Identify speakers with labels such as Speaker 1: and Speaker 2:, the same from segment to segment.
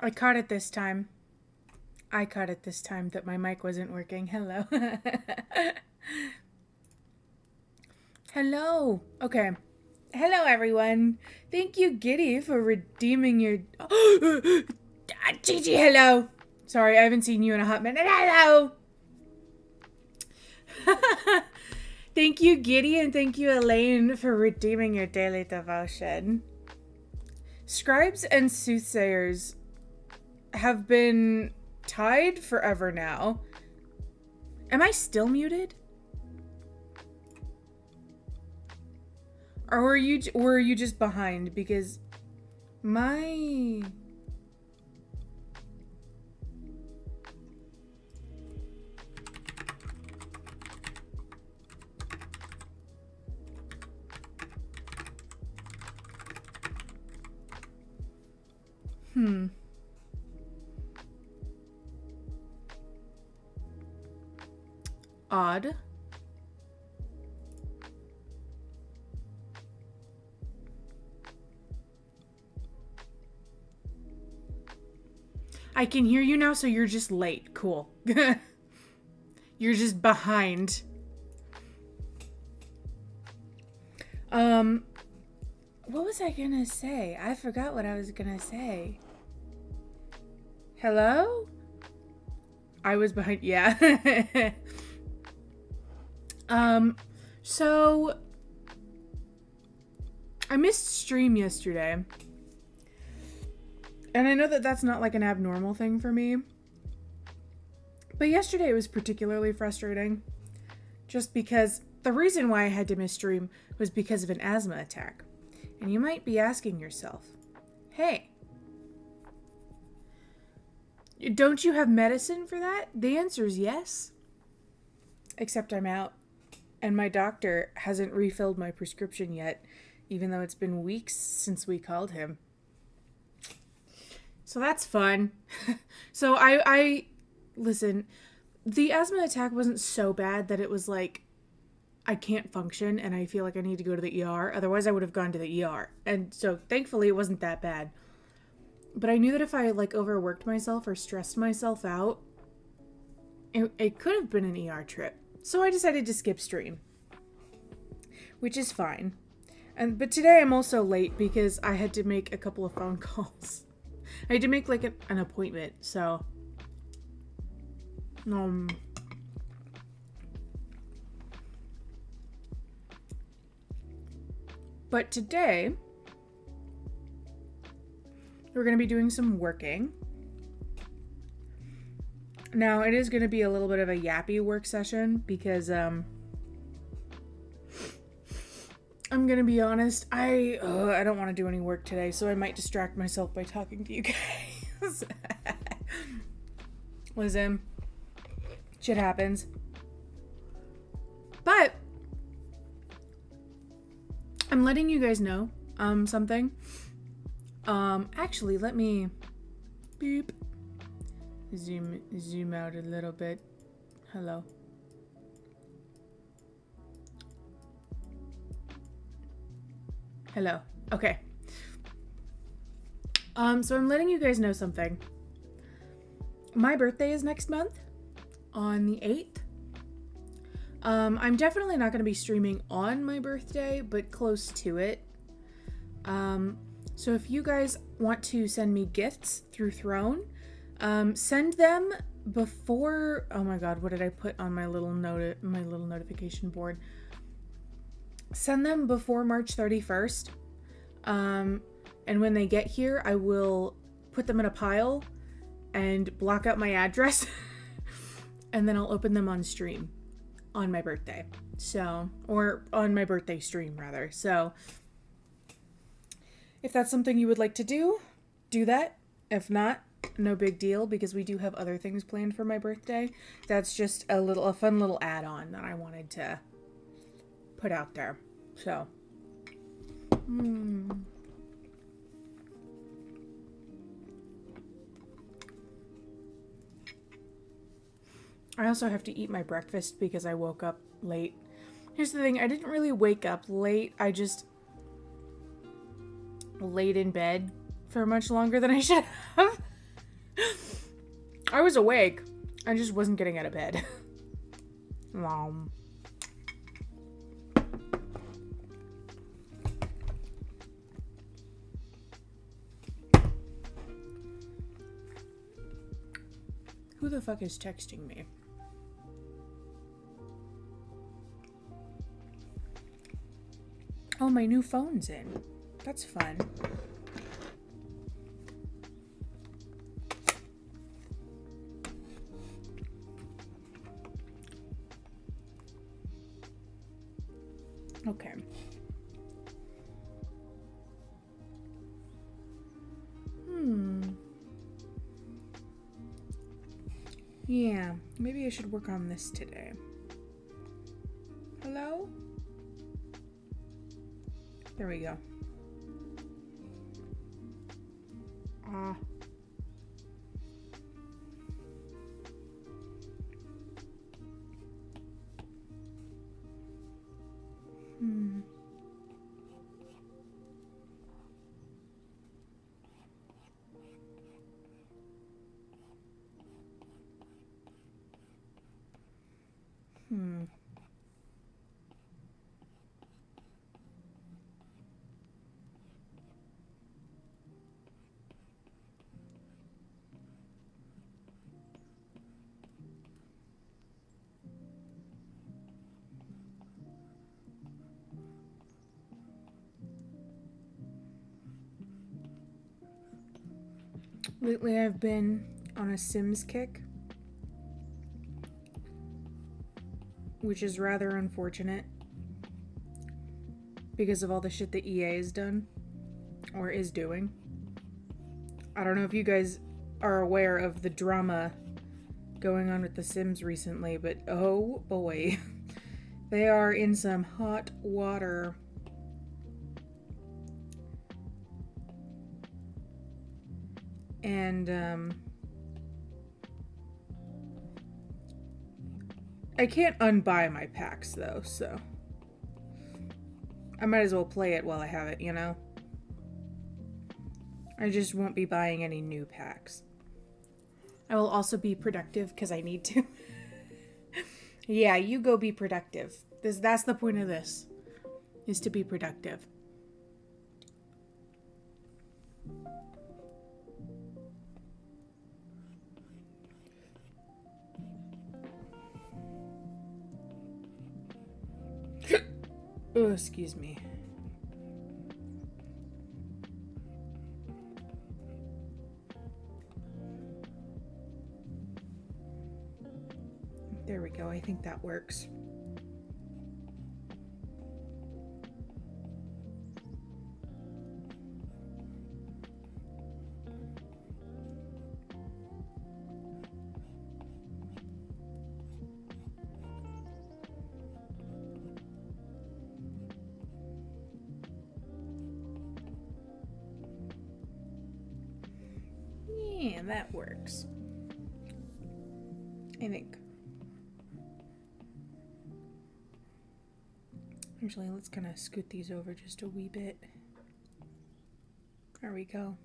Speaker 1: I caught it this time. That my mic wasn't working. Hello. Hello. Okay. Hello, everyone. Thank you, Giddy, for redeeming your... Gigi, hello. Sorry, I haven't seen you in a hot minute. Hello. Thank you, Giddy, and thank you, Elaine, for redeeming your daily devotion. Scribes and soothsayers have been tied forever now. Am I still muted? Or were you just behind? Because my... Odd. I can hear you now, so you're just late. Cool. You're just behind. What was I gonna say? I forgot what I was gonna say. Hello? I was behind, yeah. So I missed stream yesterday. And I know that that's not like an abnormal thing for me. But yesterday it was particularly frustrating. Just because the reason why I had to miss stream was because of an asthma attack. And you might be asking yourself, hey, don't you have medicine for that? The answer is yes. Except I'm out. And my doctor hasn't refilled my prescription yet, even though it's been weeks since we called him. So that's fun. So I listen, the asthma attack wasn't so bad that it was like, I can't function and I feel like I need to go to the ER. Otherwise I would have gone to the ER. And so thankfully it wasn't that bad. But I knew that if I like overworked myself or stressed myself out, it could have been an ER trip. So I decided to skip stream, which is fine. But today I'm also late because I had to make a couple of phone calls. I had to make like an appointment, so but today we're going to be doing some working. Now, it is going to be a little bit of a yappy work session because, I'm going to be honest, I don't want to do any work today, so I might distract myself by talking to you guys. Listen, shit happens. But, I'm letting you guys know, something. Actually, let me, beep. Zoom out a little bit. Hello. Hello. Okay. So I'm letting you guys know something. My birthday is next month on the 8th. I'm definitely not going to be streaming on my birthday, but close to it. So if you guys want to send me gifts through Throne, send them before, oh my god, what did I put on my little notification board? Send them before March 31st. And when they get here, I will put them in a pile and block out my address. And then I'll open them on stream on my birthday. So, or on my birthday stream rather. So, if that's something you would like to do that. If not, no big deal, because we do have other things planned for my birthday. That's just a fun little add-on that I wanted to put out there. So, I also have to eat my breakfast because I woke up late. Here's the thing, I didn't really wake up late. I just laid in bed for much longer than I should have. I was awake. I just wasn't getting out of bed. Wow. Who the fuck is texting me? Oh, my new phone's in. That's fun. Okay. Yeah, maybe I should work on this today. Hello? There we go. Ah. Lately I've been on a Sims kick, which is rather unfortunate because of all the shit that EA has done or is doing. I don't know if you guys are aware of the drama going on with the Sims recently, but oh boy, they are in some hot water. And I can't unbuy my packs though, so I might as well play it while I have it, you know? I just won't be buying any new packs. I will also be productive because I need to. Yeah, you go be productive. That's the point of this, is to be productive. Oh, excuse me. There we go. I think that works. Yeah, that works. I think. Actually, let's kind of scoot these over just a wee bit. There we go.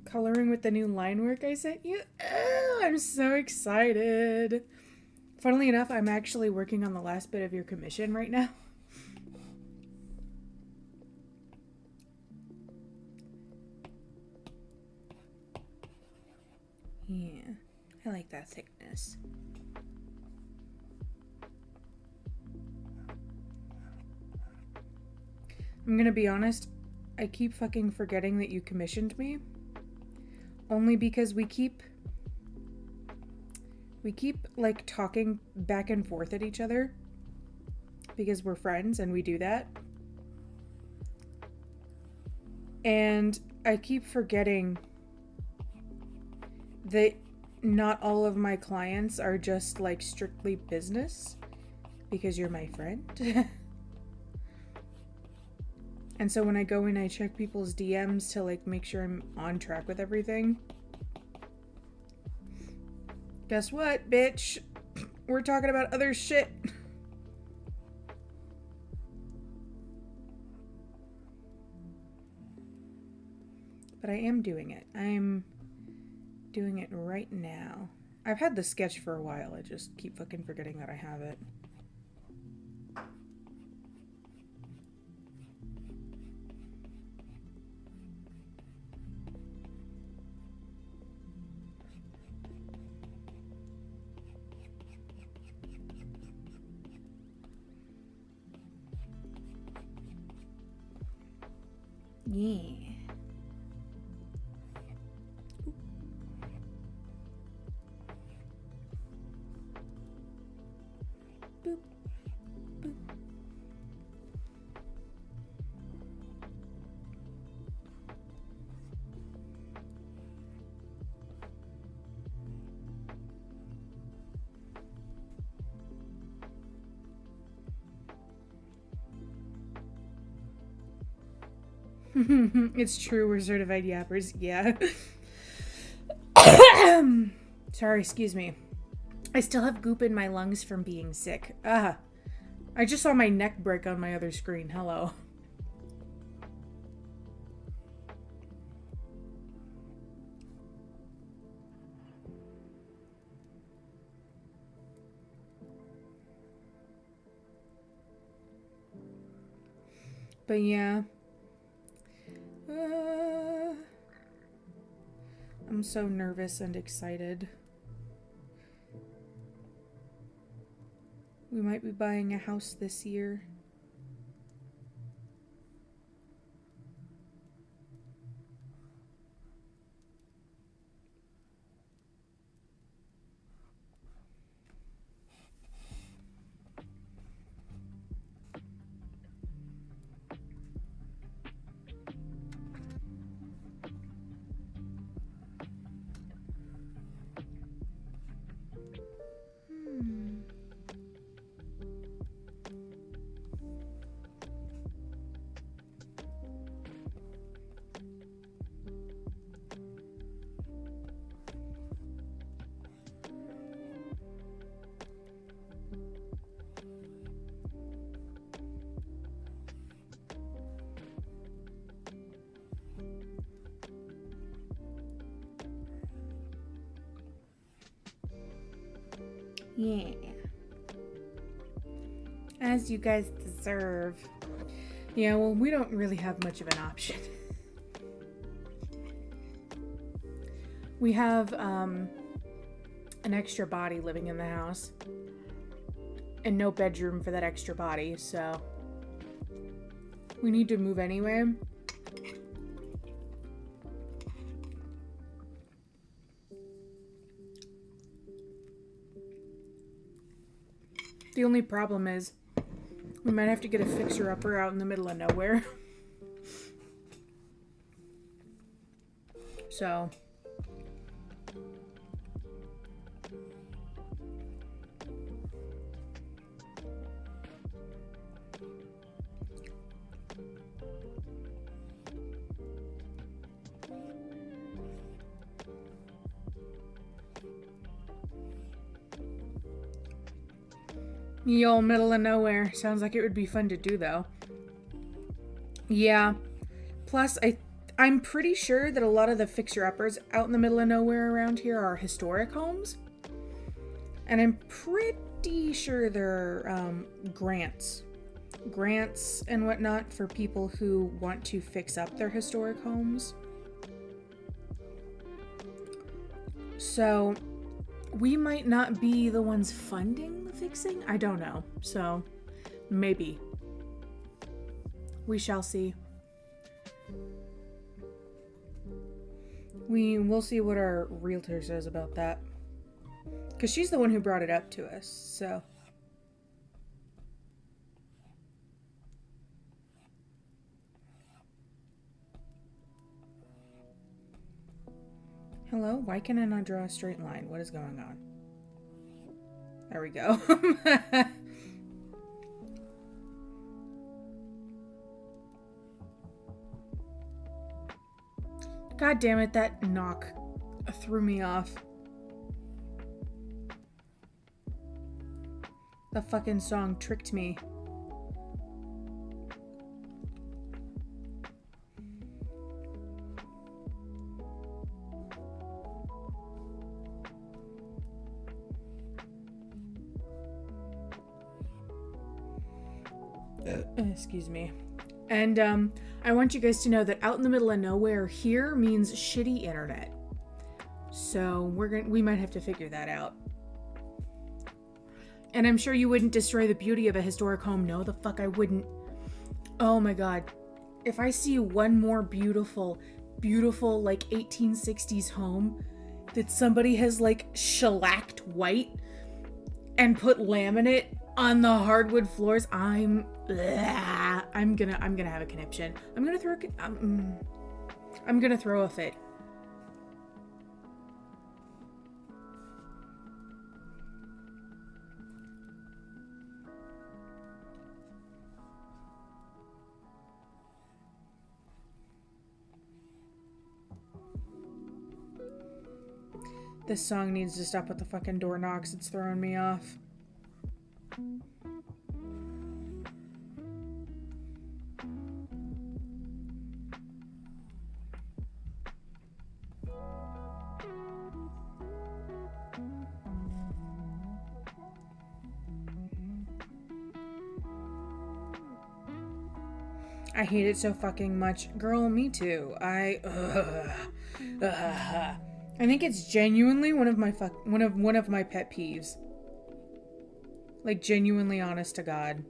Speaker 1: Coloring with the new line work I sent you? Oh, I'm so excited. Funnily enough, I'm actually working on the last bit of your commission right now. Yeah, I like that thickness. I'm gonna be honest, I keep fucking forgetting that you commissioned me. Only because we keep like talking back and forth at each other because we're friends and we do that. And I keep forgetting that not all of my clients are just like strictly business because you're my friend. And so when I go in, I check people's DMs to like make sure I'm on track with everything. Guess what, bitch? We're talking about other shit. But I am doing it. I'm doing it right now. I've had the sketch for a while. I just keep fucking forgetting that I have it. Yeah. Boop. Boop. It's true, we're certified yappers. Yeah. Sorry, excuse me. I still have goop in my lungs from being sick. I just saw my neck break on my other screen. Hello. But yeah. I'm so nervous and excited. We might be buying a house this year. Yeah. As you guys deserve. Yeah, well, we don't really have much of an option. We have an extra body living in the house. And no bedroom for that extra body, so we need to move anyway. The only problem is we might have to get a fixer-upper out in the middle of nowhere. So yo, middle of nowhere. Sounds like it would be fun to do, though. Yeah. Plus, I'm pretty sure that a lot of the fixer-uppers out in the middle of nowhere around here are historic homes. And I'm pretty sure they're grants. Grants and whatnot for people who want to fix up their historic homes. So we might not be the ones funding the fixing. I don't know. So maybe. We shall see. We'll see what our realtor says about that. Because she's the one who brought it up to us, so. Hello? Why can I not draw a straight line? What is going on? There we go. God damn it, that knock threw me off. The fucking song tricked me. Excuse me. And I want you guys to know that out in the middle of nowhere here means shitty internet. So we might have to figure that out. And I'm sure you wouldn't destroy the beauty of a historic home. No, the fuck I wouldn't. Oh my god. If I see one more beautiful like 1860s home that somebody has like shellacked white and put laminate on the hardwood floors, I'm gonna have a conniption. I'm gonna throw a fit. This song needs to stop with the fucking door knocks. It's throwing me off. I hate it so fucking much. Girl, me too. I think it's genuinely one of my pet peeves. Like, genuinely honest to God.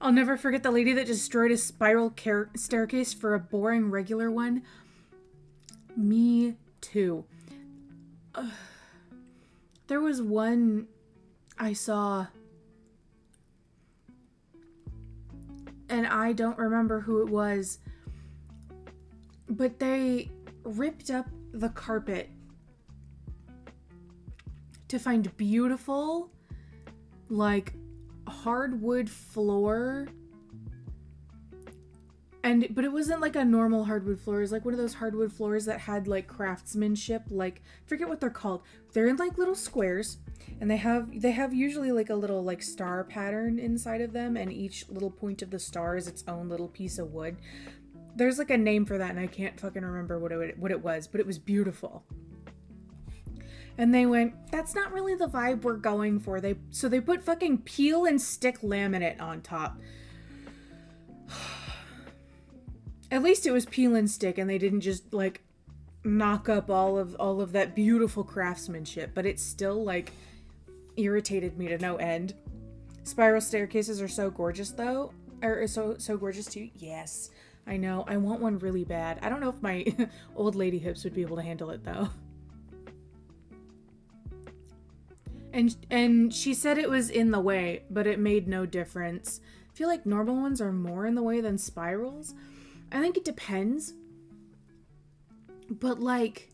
Speaker 1: I'll never forget the lady that destroyed a spiral staircase for a boring regular one. Me too. There was one I saw, and I don't remember who it was, but they ripped up the carpet to find beautiful, like, hardwood floor, but it wasn't like a normal hardwood floor. It was like one of those hardwood floors that had like craftsmanship, like, forget what they're called. They're in like little squares, and they have usually like a little like star pattern inside of them, and each little point of the star is its own little piece of wood. There's like a name for that, and I can't fucking remember what it was, but it was beautiful. And they went, that's not really the vibe we're going for. So they put fucking peel and stick laminate on top. At least it was peel and stick, and they didn't just like knock up all of that beautiful craftsmanship. But it still like irritated me to no end. Spiral staircases are so gorgeous though. Or so gorgeous too. Yes, I know. I want one really bad. I don't know if my old lady hips would be able to handle it though. And she said it was in the way, but it made no difference. I feel like normal ones are more in the way than spirals. I think it depends. But like,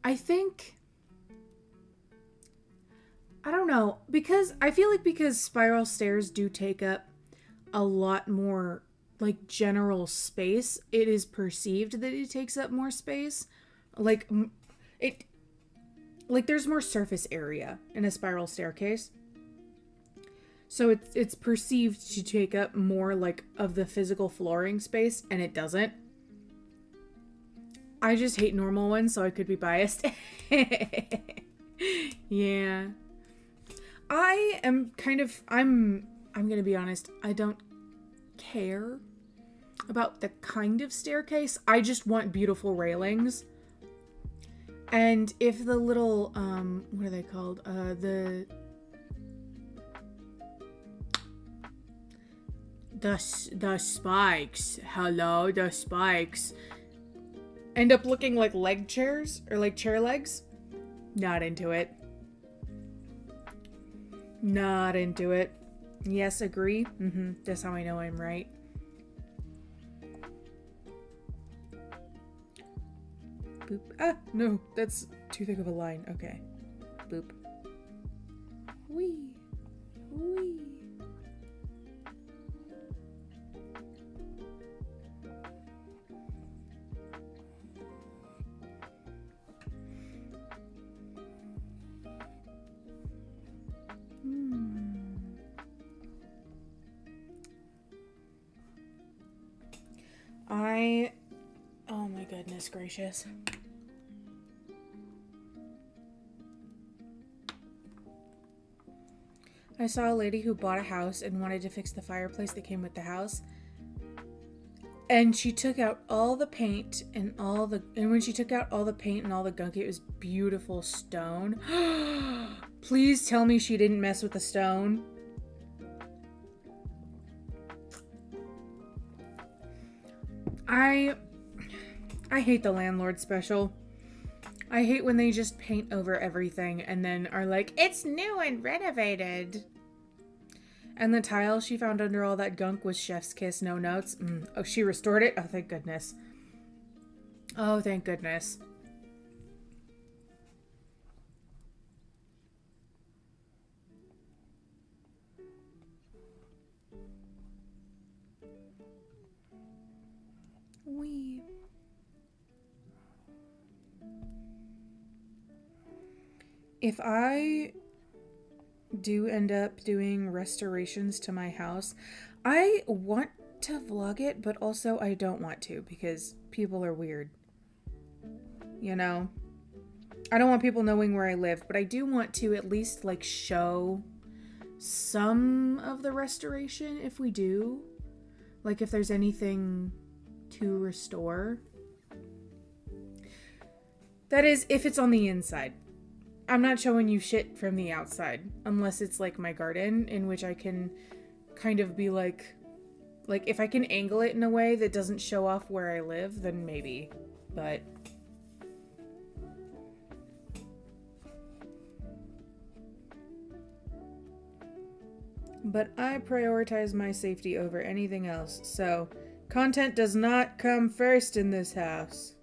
Speaker 1: I don't know, because I feel like because spiral stairs do take up a lot more like general space, it is perceived that it takes up more space. Like there's more surface area in a spiral staircase. So it's perceived to take up more like of the physical flooring space, and it doesn't. I just hate normal ones, so I could be biased. Yeah. I'm gonna be honest, I don't care about the kind of staircase. I just want beautiful railings. And if the little, what are they called? The spikes. Hello, the spikes. end up looking like leg chairs or like chair legs. Not into it. Not into it. Yes, agree. That's how I know I'm right. Boop. Ah, no, that's too thick of a line. Okay. Boop. Wee. Wee. Oh my goodness gracious. I saw a lady who bought a house and wanted to fix the fireplace that came with the house. And she took out all the paint and when she took out all the paint and all the gunk, it was beautiful stone. Please tell me she didn't mess with the stone. I hate the landlord special. I hate when they just paint over everything and then are like, it's new and renovated. And the tile she found under all that gunk was chef's kiss, no notes. Oh, she restored it? Oh, thank goodness. Oh, thank goodness. Wee. If I do end up doing restorations to my house, I want to vlog it, but also I don't want to because people are weird. You know? I don't want people knowing where I live, but I do want to at least like show some of the restoration if we do. Like if there's anything to restore. That is, if it's on the inside. I'm not showing you shit from the outside, unless it's like my garden, in which I can kind of be like if I can angle it in a way that doesn't show off where I live, then maybe, but I prioritize my safety over anything else, so content does not come first in this house.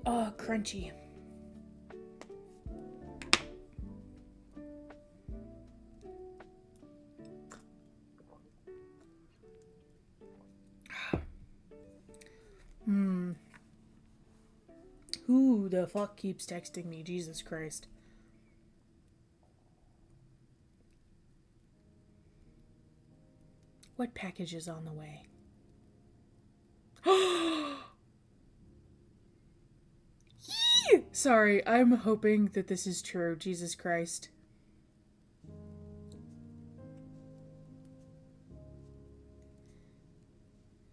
Speaker 1: Oh, crunchy. Who the fuck keeps texting me? Jesus Christ. What package is on the way? Sorry, I'm hoping that this is true. Jesus Christ.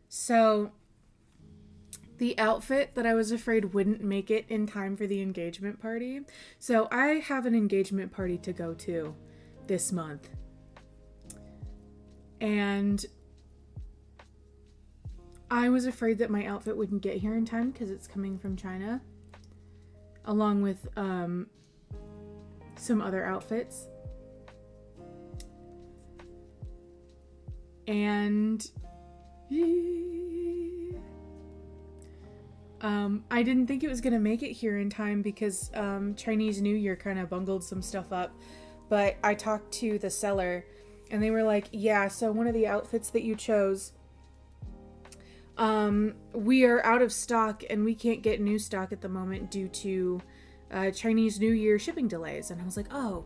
Speaker 1: So, the outfit that I was afraid wouldn't make it in time for the engagement party. So, I have an engagement party to go to this month. And I was afraid that my outfit wouldn't get here in time because it's coming from China. Along with some other outfits. And I didn't think it was going to make it here in time because Chinese New Year kind of bungled some stuff up. But I talked to the seller and they were like, yeah, so one of the outfits that you chose, We are out of stock and we can't get new stock at the moment due to Chinese New Year shipping delays. And I was like, oh,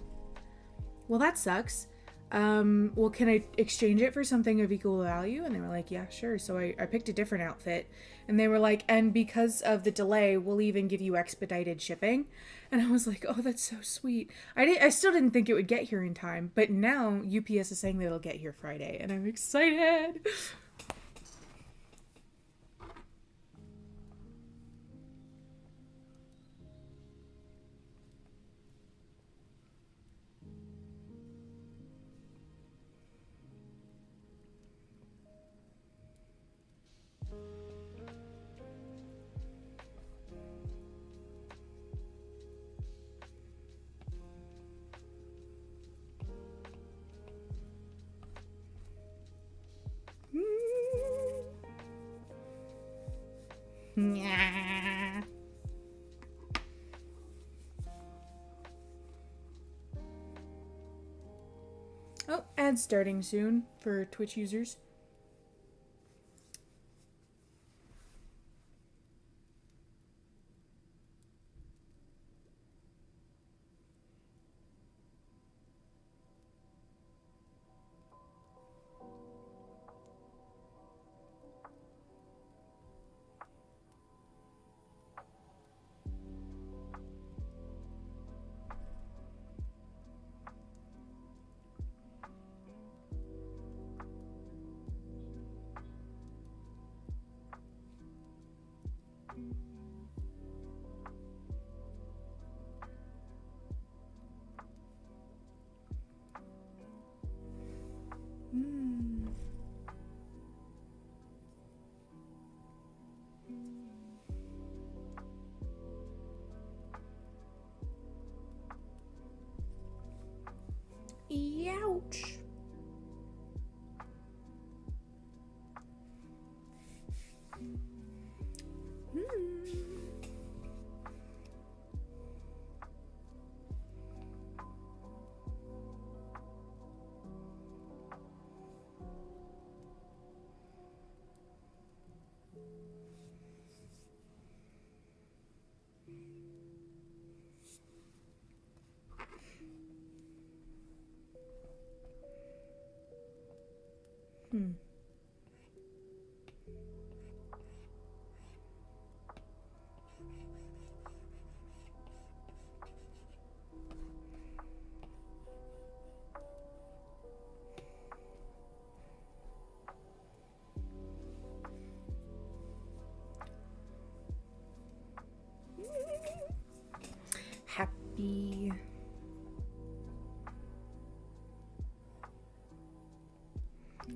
Speaker 1: well, that sucks. Well, can I exchange it for something of equal value? And they were like, yeah, sure. So I picked a different outfit, and they were like, and because of the delay, we'll even give you expedited shipping. And I was like, oh, that's so sweet. I still didn't think it would get here in time, but now UPS is saying that it'll get here Friday, and I'm excited. Yeah. Oh, ads starting soon for Twitch users. Ouch. Happy.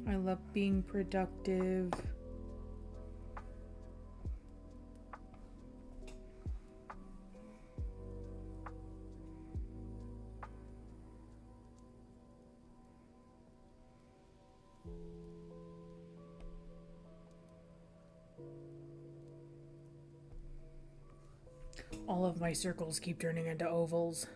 Speaker 1: I love being productive. All of my circles keep turning into ovals.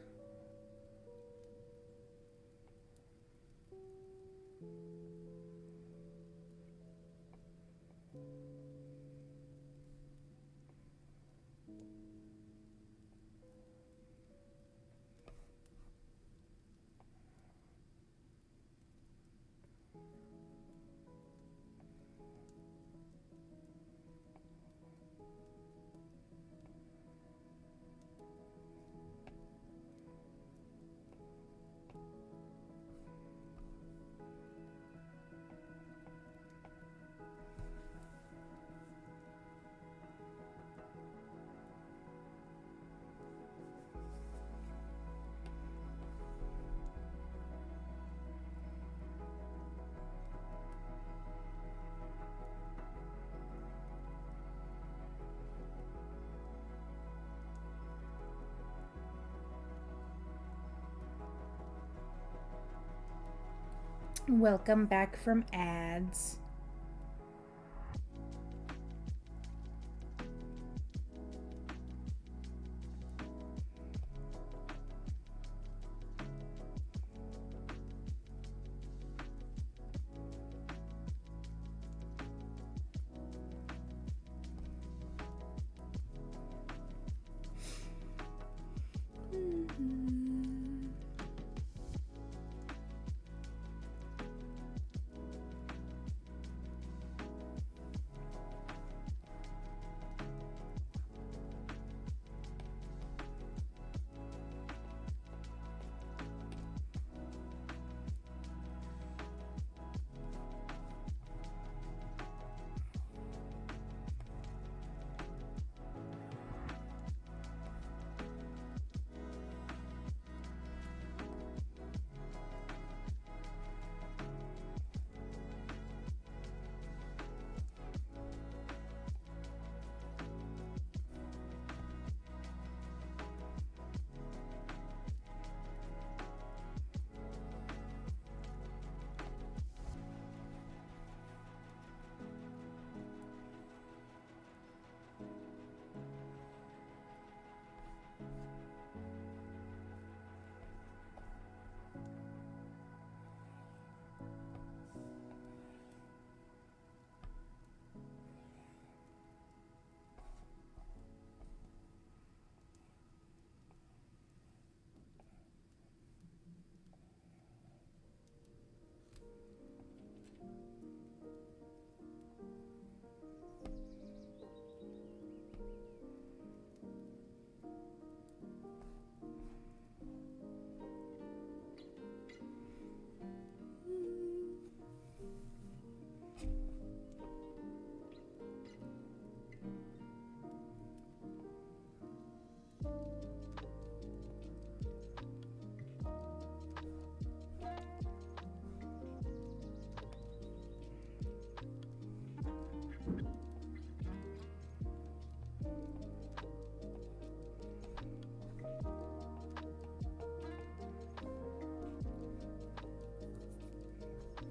Speaker 1: Welcome back from ads.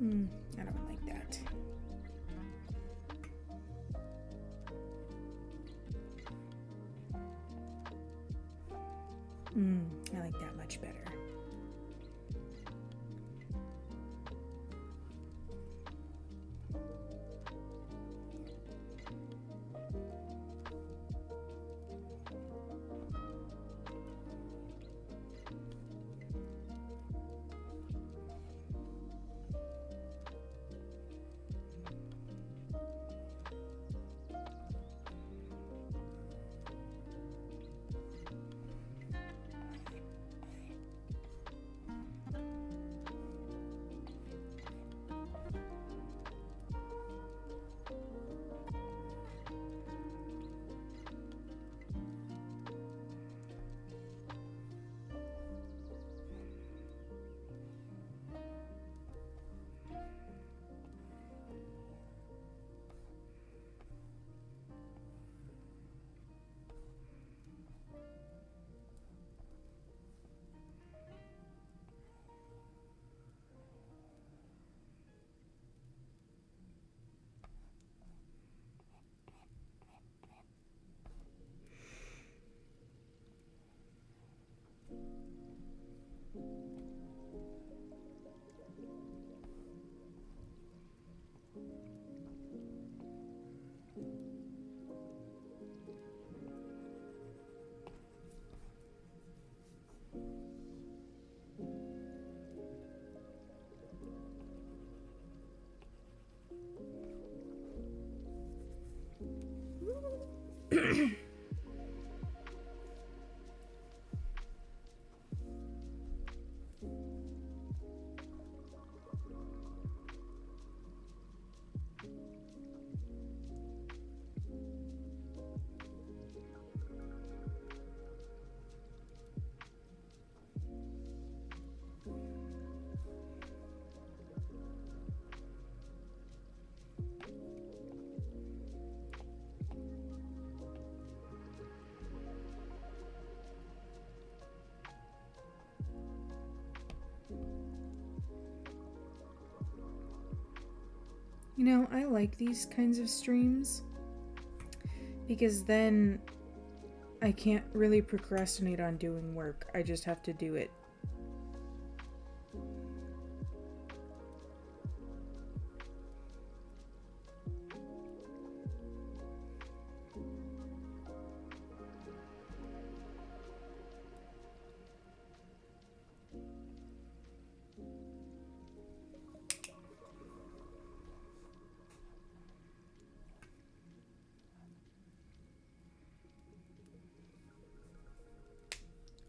Speaker 1: I don't like that. I like that much better. You know, I like these kinds of streams because then I can't really procrastinate on doing work. I just have to do it.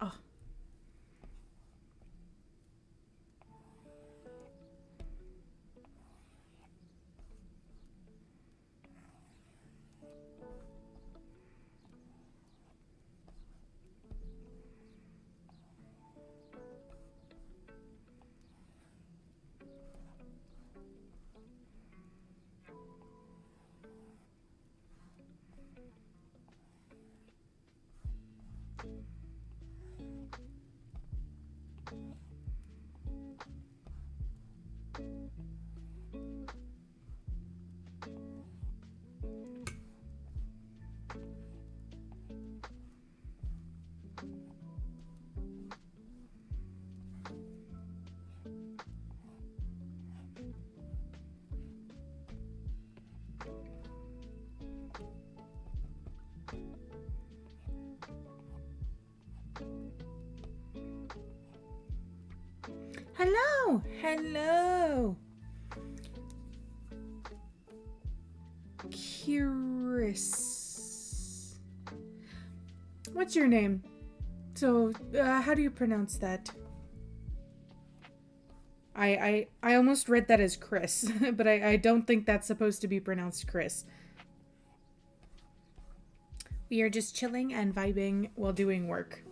Speaker 1: Oh. Hello! Hello! Curious. What's your name? So, how do you pronounce that? I almost read that as Chris, but I don't think that's supposed to be pronounced Chris. We are just chilling and vibing while doing work.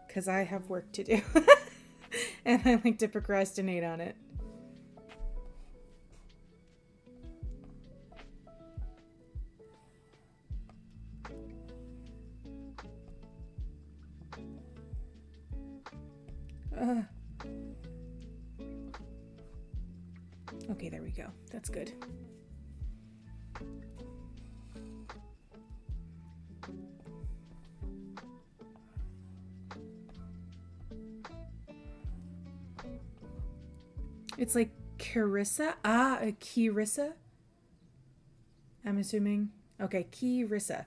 Speaker 1: Because I have work to do. And I like to procrastinate on it. Okay, there we go. That's good. It's like Carissa. Ah, a Kirissa. I'm assuming. Okay, Kirissa.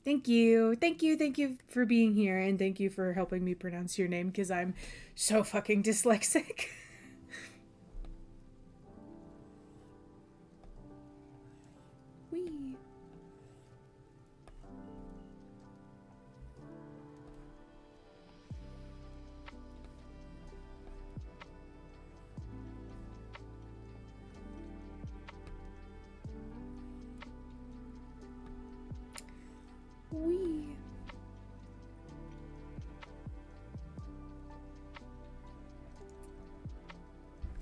Speaker 1: Thank you. Thank you for being here, and thank you for helping me pronounce your name, because I'm so fucking dyslexic. Whee. Wee.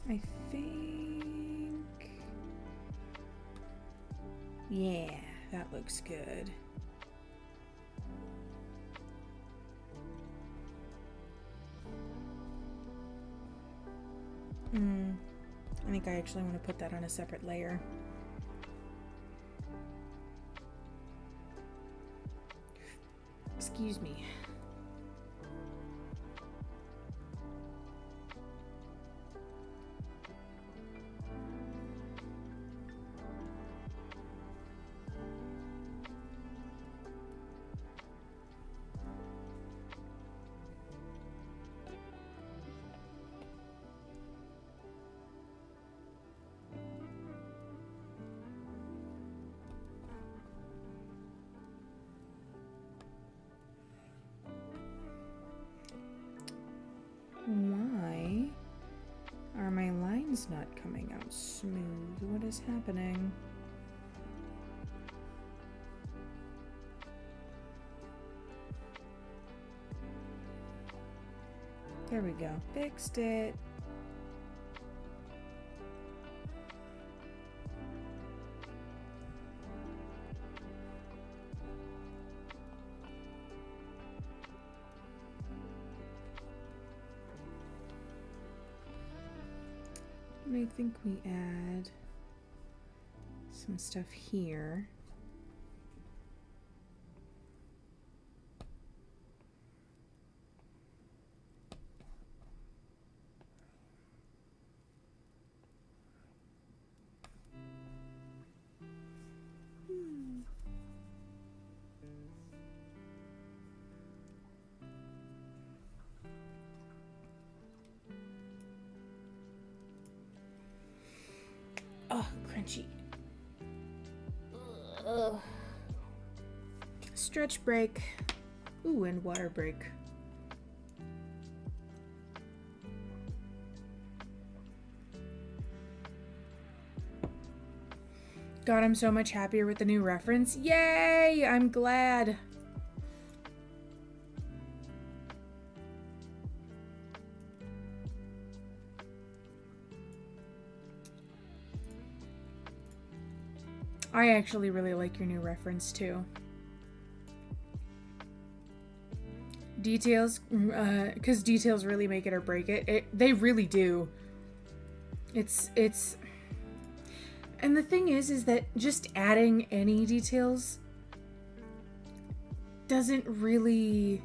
Speaker 1: I think... Yeah, that looks good. I think I actually want to put that on a separate layer. Excuse me. Why are my lines not coming out smooth? What is happening? There we go. Fixed it. I think we add some stuff here. Oh, crunchy. Ugh. Stretch break. Ooh, and water break. God, I'm so much happier with the new reference. Yay! I'm glad. I actually really like your new reference too. Details, because details really make it or break it. They really do. It's, and the thing is that just adding any details doesn't really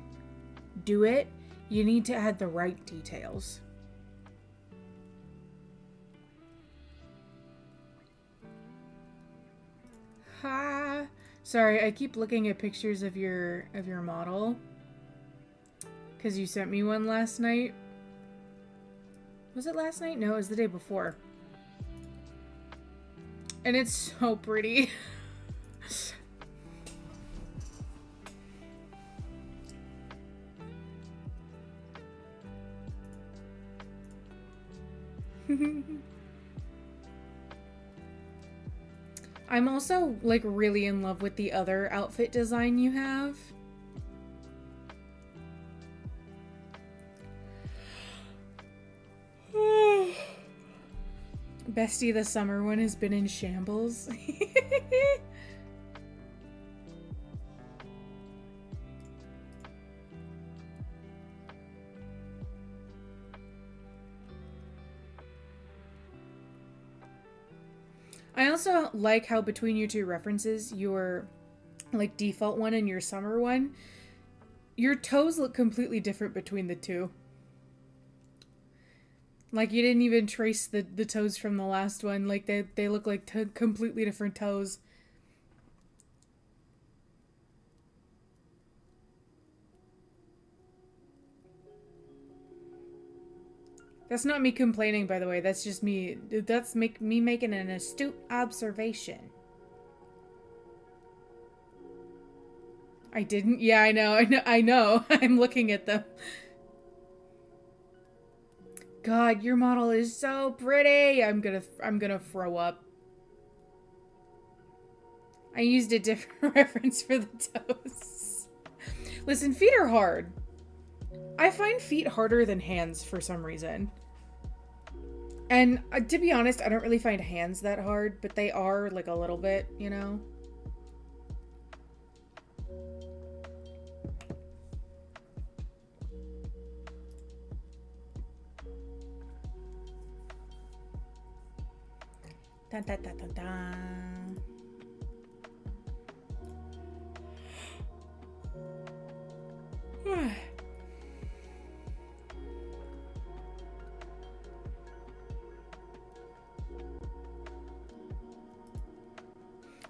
Speaker 1: do it. You need to add the right details. Ha! Sorry, I keep looking at pictures of your model. Because you sent me one last night. Was it last night? No, it was the day before. And it's so pretty. I'm also like really in love with the other outfit design you have. Bestie, the summer one has been in shambles. also like how between your two references, your like default one and your summer one, your toes look completely different between the two. Like you didn't even trace the toes from the last one. Like they look like completely different toes. That's not me complaining, by the way. That's just me. That's me making an astute observation. I didn't. Yeah, I know. I'm looking at them. God, your model is so pretty. I'm gonna throw up. I used a different reference for the toes. Listen, feet are hard. I find feet harder than hands for some reason. And to be honest, I don't really find hands that hard, but they are like a little bit, you know? Dun, dun, dun, dun, dun.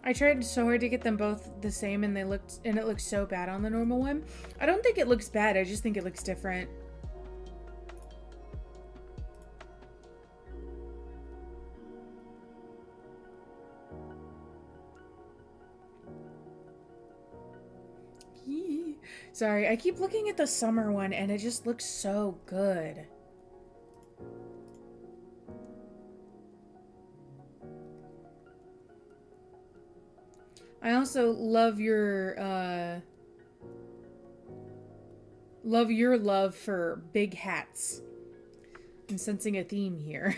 Speaker 1: I tried so hard to get them both the same and it looks so bad on the normal one. I don't think it looks bad, I just think it looks different. Sorry, I keep looking at the summer one and it just looks so good. I also love your love for big hats. I'm sensing a theme here.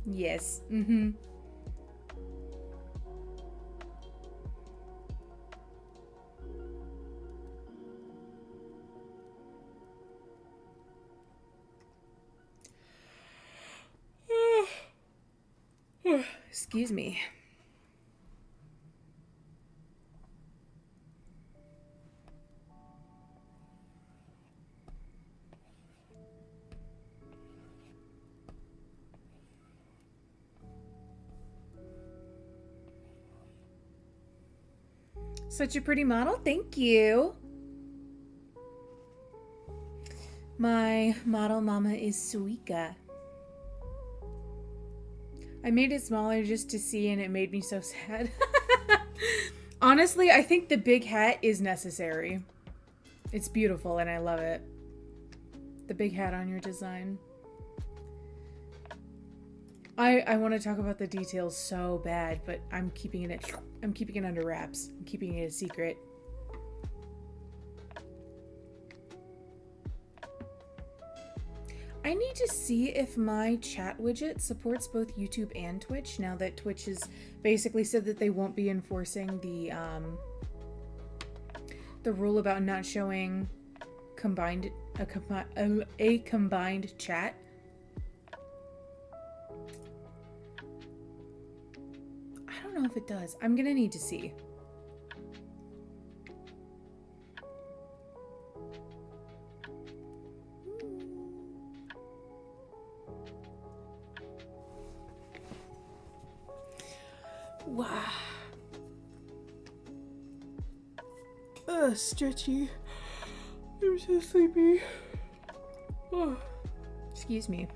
Speaker 1: Yes. Mm-hmm. Excuse me. Such a pretty model. Thank you. My model mama is Suika. I made it smaller just to see and it made me so sad. Honestly, I think the big hat is necessary. It's beautiful and I love it. The big hat on your design. I want to talk about the details so bad, but I'm keeping it under wraps. I'm keeping it a secret. I need to see if my chat widget supports both YouTube and Twitch now that Twitch has basically said that they won't be enforcing the rule about not showing a combined chat. I don't know if it does. I'm gonna need to see. Wow. Stretchy. I'm so sleepy. Oh. Excuse me.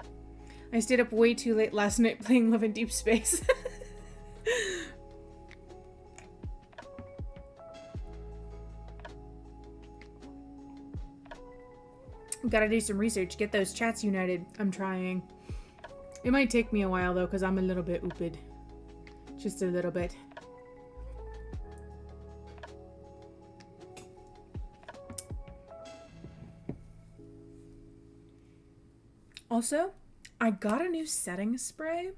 Speaker 1: I stayed up way too late last night playing Love in Deep Space. Gotta do some research. Get those chats united. I'm trying. It might take me a while though, because I'm a little bit ooped. Just a little bit. Also, I got a new setting spray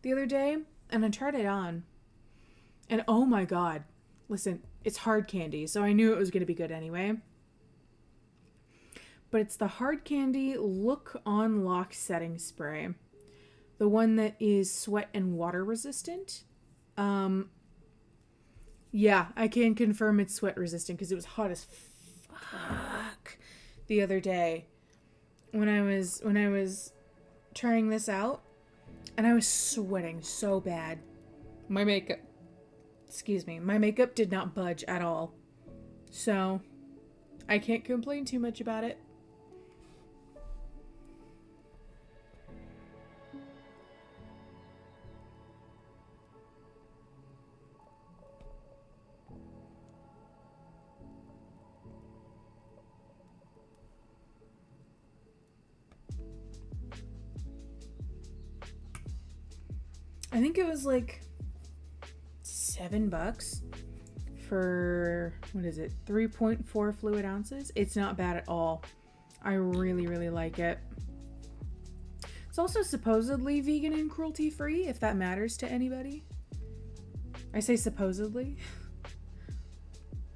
Speaker 1: the other day, and I tried it on. And oh my god. Listen, it's hard candy, so I knew it was going to be good anyway. But it's the hard candy Look On Lock setting spray. The one that is sweat and water resistant. Yeah, I can confirm it's sweat resistant because it was hot as fuck the other day when I was trying this out, and I was sweating so bad. My makeup did not budge at all. So, I can't complain too much about it. I think it was like $7 for, what is it, 3.4 fluid ounces. It's not bad at all. I really, really like it. It's also supposedly vegan and cruelty free, if that matters to anybody. I say supposedly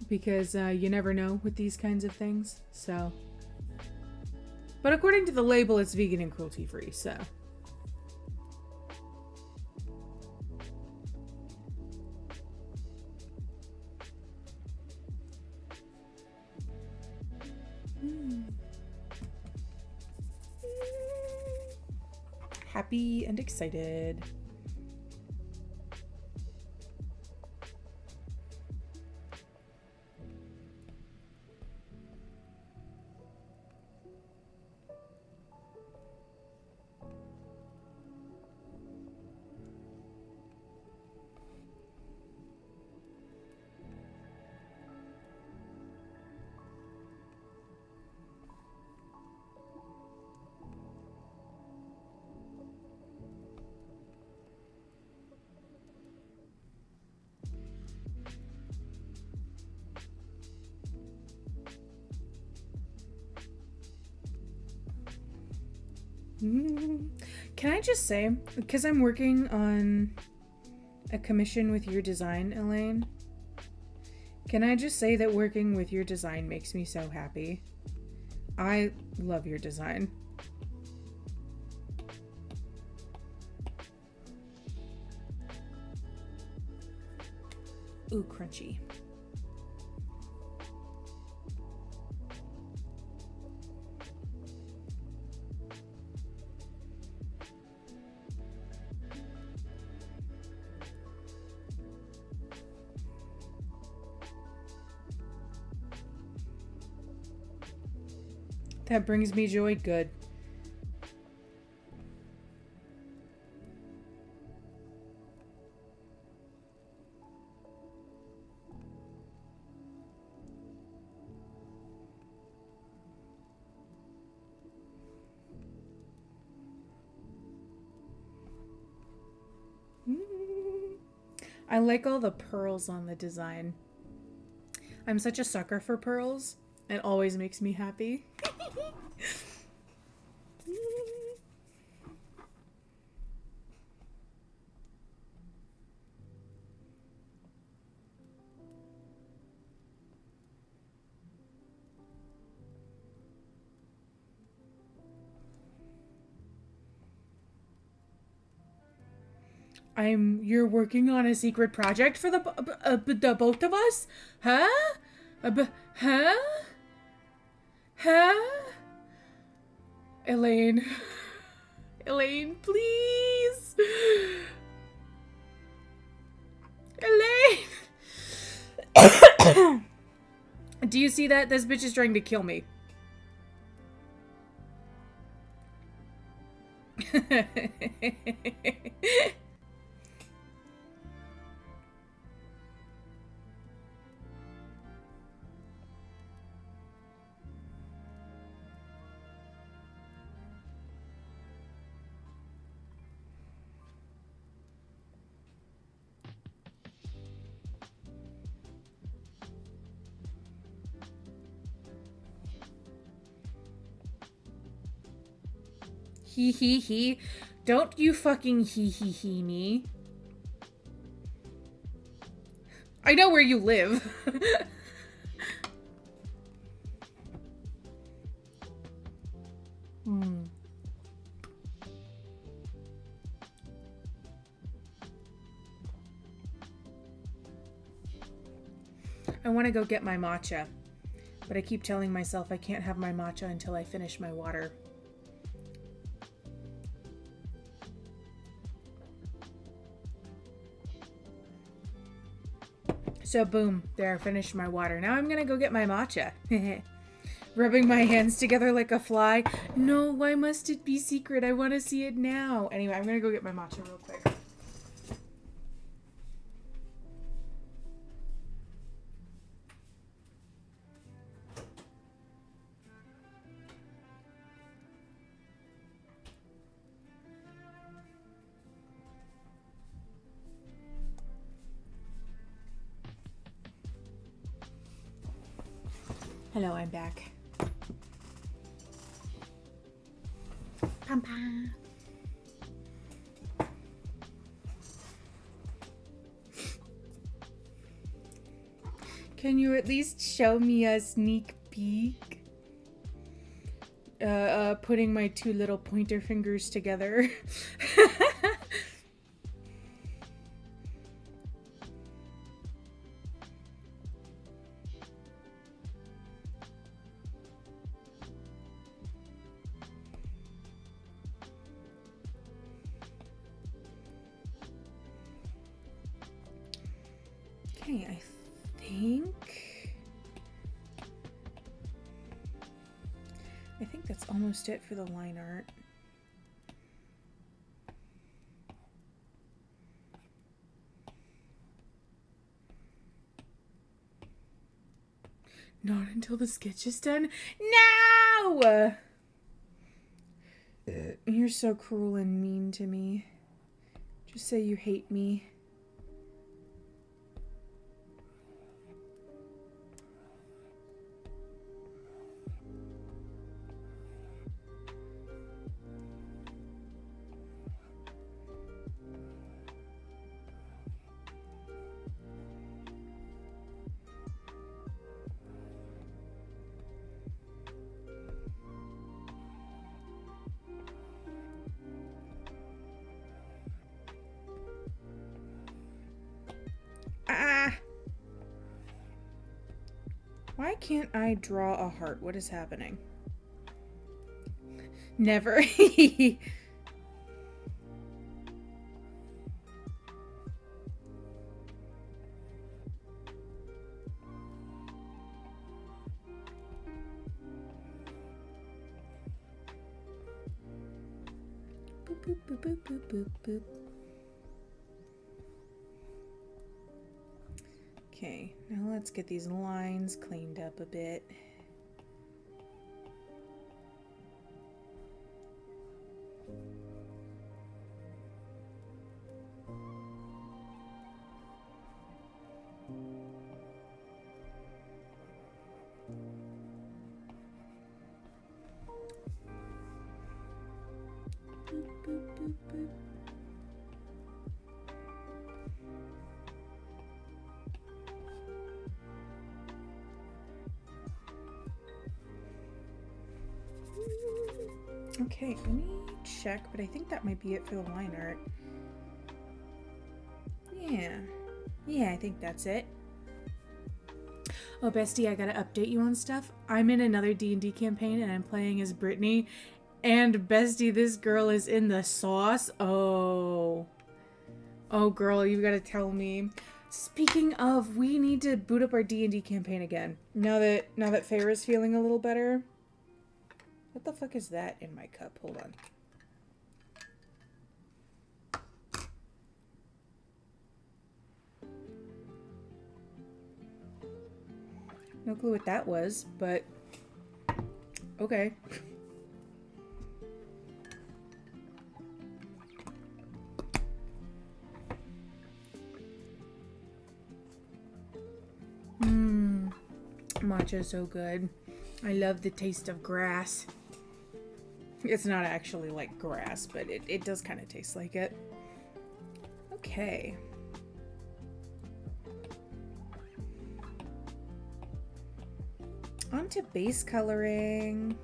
Speaker 1: because you never know with these kinds of things. So, but according to the label, it's vegan and cruelty free. So. Happy and excited. Can I just say, because I'm working on a commission with your design, Elaine, can I just say that working with your design makes me so happy? I love your design. Ooh, crunchy. That brings me joy. Good. I like all the pearls on the design. I'm such a sucker for pearls. It always makes me happy. You're working on a secret project for the both of us? Huh? Huh? Huh? Elaine. Elaine, please. Elaine. Do you see that? This bitch is trying to kill me. He he he. Don't you fucking he he he me. I know where you live. I want to go get my matcha, but I keep telling myself I can't have my matcha until I finish my water. So boom, there, I finished my water. Now I'm gonna go get my matcha. Rubbing my hands together like a fly. No, why must it be secret? I want to see it now. Anyway, I'm gonna go get my matcha real quick. Hello, I'm back. Pam pam. Can you at least show me a sneak peek? Putting my two little pointer fingers together. Okay, I think that's almost it for the line art. Not until the sketch is done. No! You're so cruel and mean to me. Just say you hate me. Why can't I draw a heart? What is happening? Never. Boop, boop, boop, boop, boop, boop, boop. Okay, now let's get these lines cleaned up a bit. Boop, boop, boop, boop. Okay, let me check, but I think that might be it for the line art. Yeah, I think that's it. Oh, bestie, I gotta update you on stuff. I'm in another D&D campaign and I'm playing as Brittany. And bestie, this girl is in the sauce. Oh, girl, you gotta tell me. Speaking of, we need to boot up our D&D campaign again. Now that Farrah's feeling a little better. What the fuck is that in my cup? Hold on. No clue what that was, but okay. Matcha is so good. I love the taste of grass. It's not actually like grass, but it does kind of taste like it. Okay. On to base coloring.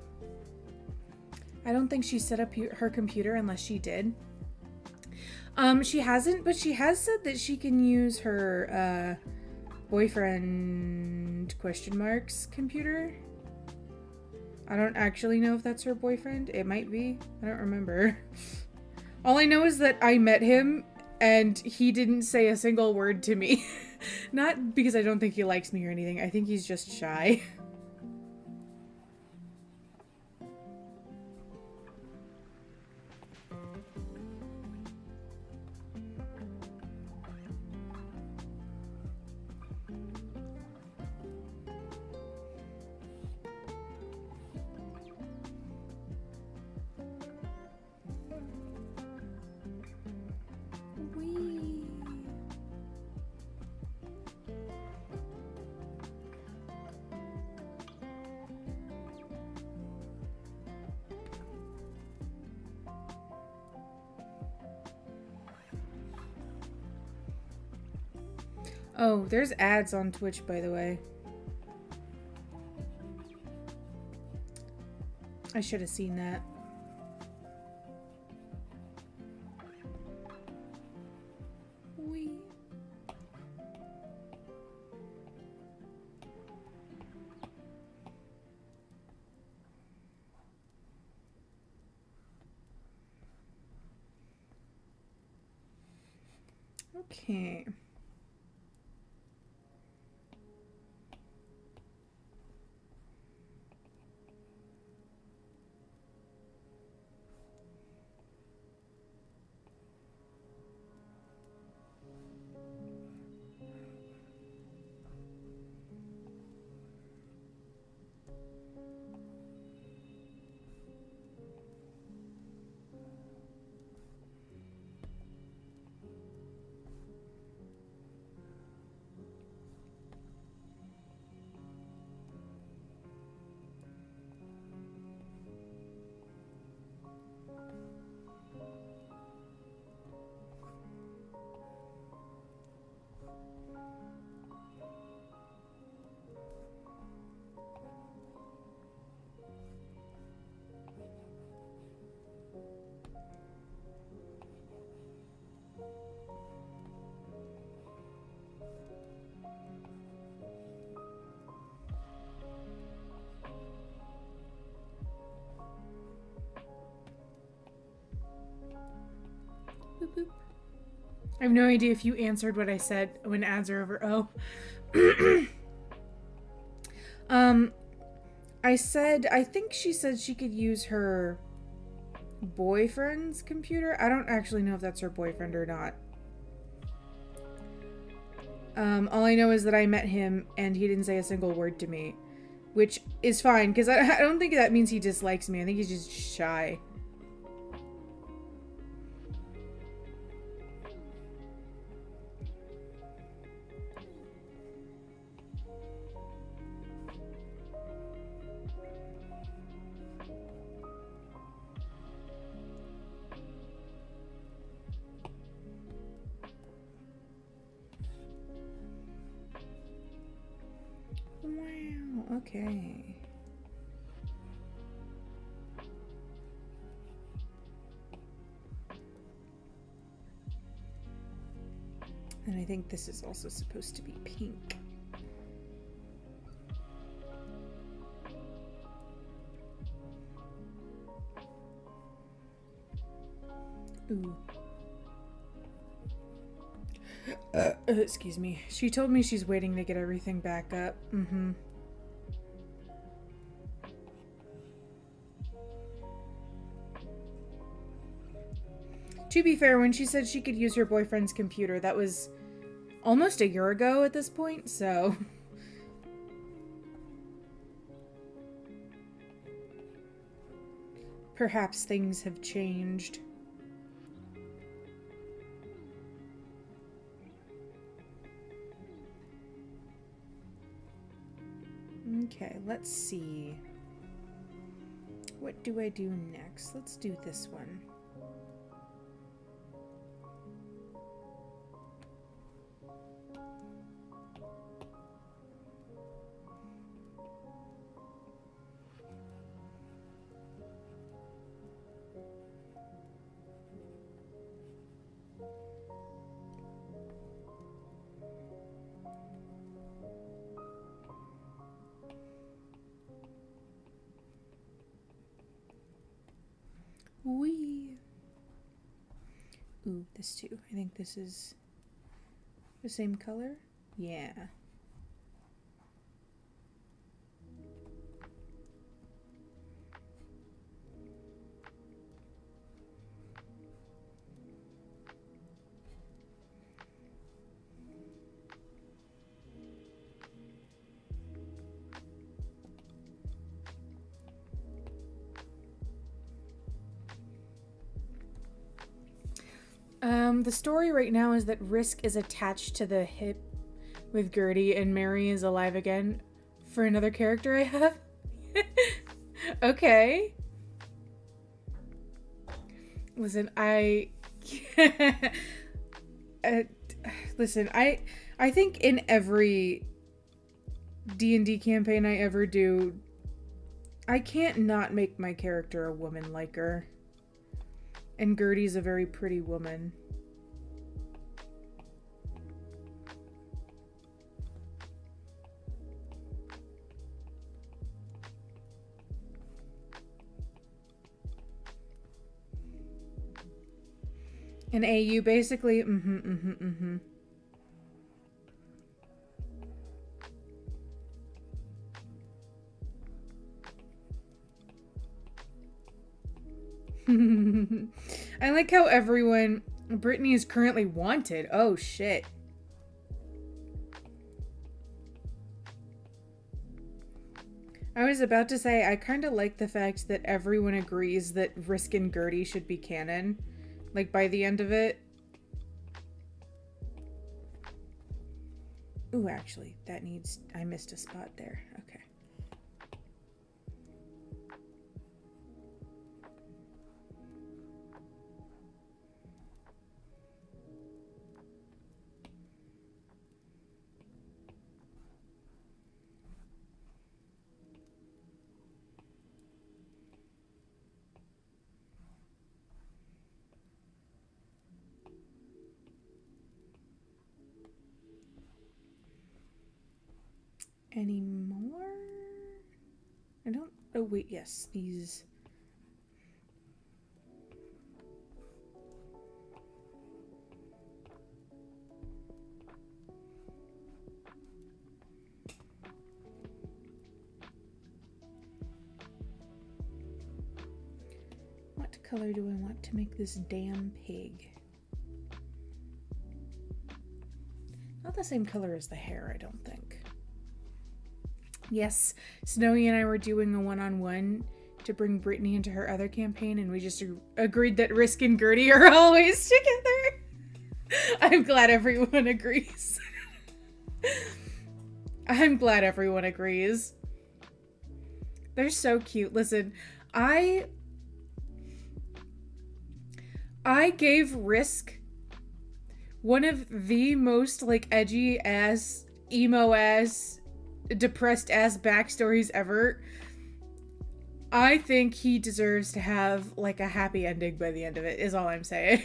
Speaker 1: I don't think she set up her computer unless she did. She hasn't, but she has said that she can use her boyfriend question marks computer. I don't actually know if that's her boyfriend. It might be. I don't remember. All I know is that I met him and he didn't say a single word to me. Not because I don't think he likes me or anything. I think he's just shy. Oh, there's ads on Twitch, by the way. I should have seen that. Wee. Okay. Boop, boop. I have no idea if you answered what I said when ads are over. Oh. I said, I think she said she could use her boyfriend's computer. I don't actually know if that's her boyfriend or not. All I know is that I met him and he didn't say a single word to me, which is fine because I don't think that means he dislikes me. I think he's just shy. Wow, okay. And I think this is also supposed to be pink. Ooh. Excuse me. She told me she's waiting to get everything back up. Mm-hmm. To be fair, when she said she could use her boyfriend's computer, that was almost a year ago at this point, so... Perhaps things have changed. Okay, let's see. What do I do next? Let's do this one. Wee. Ooh, this too. I think this is the same color. Yeah. The story right now is that Risk is attached to the hip with Gertie and Mary is alive again for another character I have. Okay. Listen, listen, I think in every D&D campaign I ever do, I can't not make my character a woman like her. And Gertie's a very pretty woman. And AU basically, I like how Brittany is currently wanted. Oh shit. I was about to say, I kind of like the fact that everyone agrees that Risk and Gertie should be canon. Like, by the end of it. Ooh, actually, I missed a spot there. Okay. Any more? I don't... Oh, wait, yes. These... What color do I want to make this damn pig? Not the same color as the hair, I don't think. Yes, Snowy and I were doing a one-on-one to bring Brittany into her other campaign, and we just agreed that Risk and Gertie are always together. I'm glad everyone agrees. I'm glad everyone agrees. They're so cute. Listen, I gave Risk one of the most, like, edgy-ass, emo-ass, depressed-ass backstories ever. I think he deserves to have, like, a happy ending by the end of it, is all I'm saying.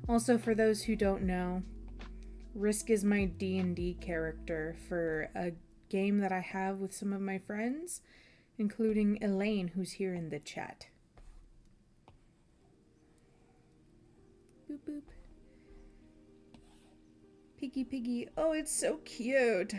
Speaker 1: Also, for those who don't know, Risk is my D&D character for a game that I have with some of my friends. including Elaine, who's here in the chat. Boop boop. Piggy piggy. Oh, it's so cute.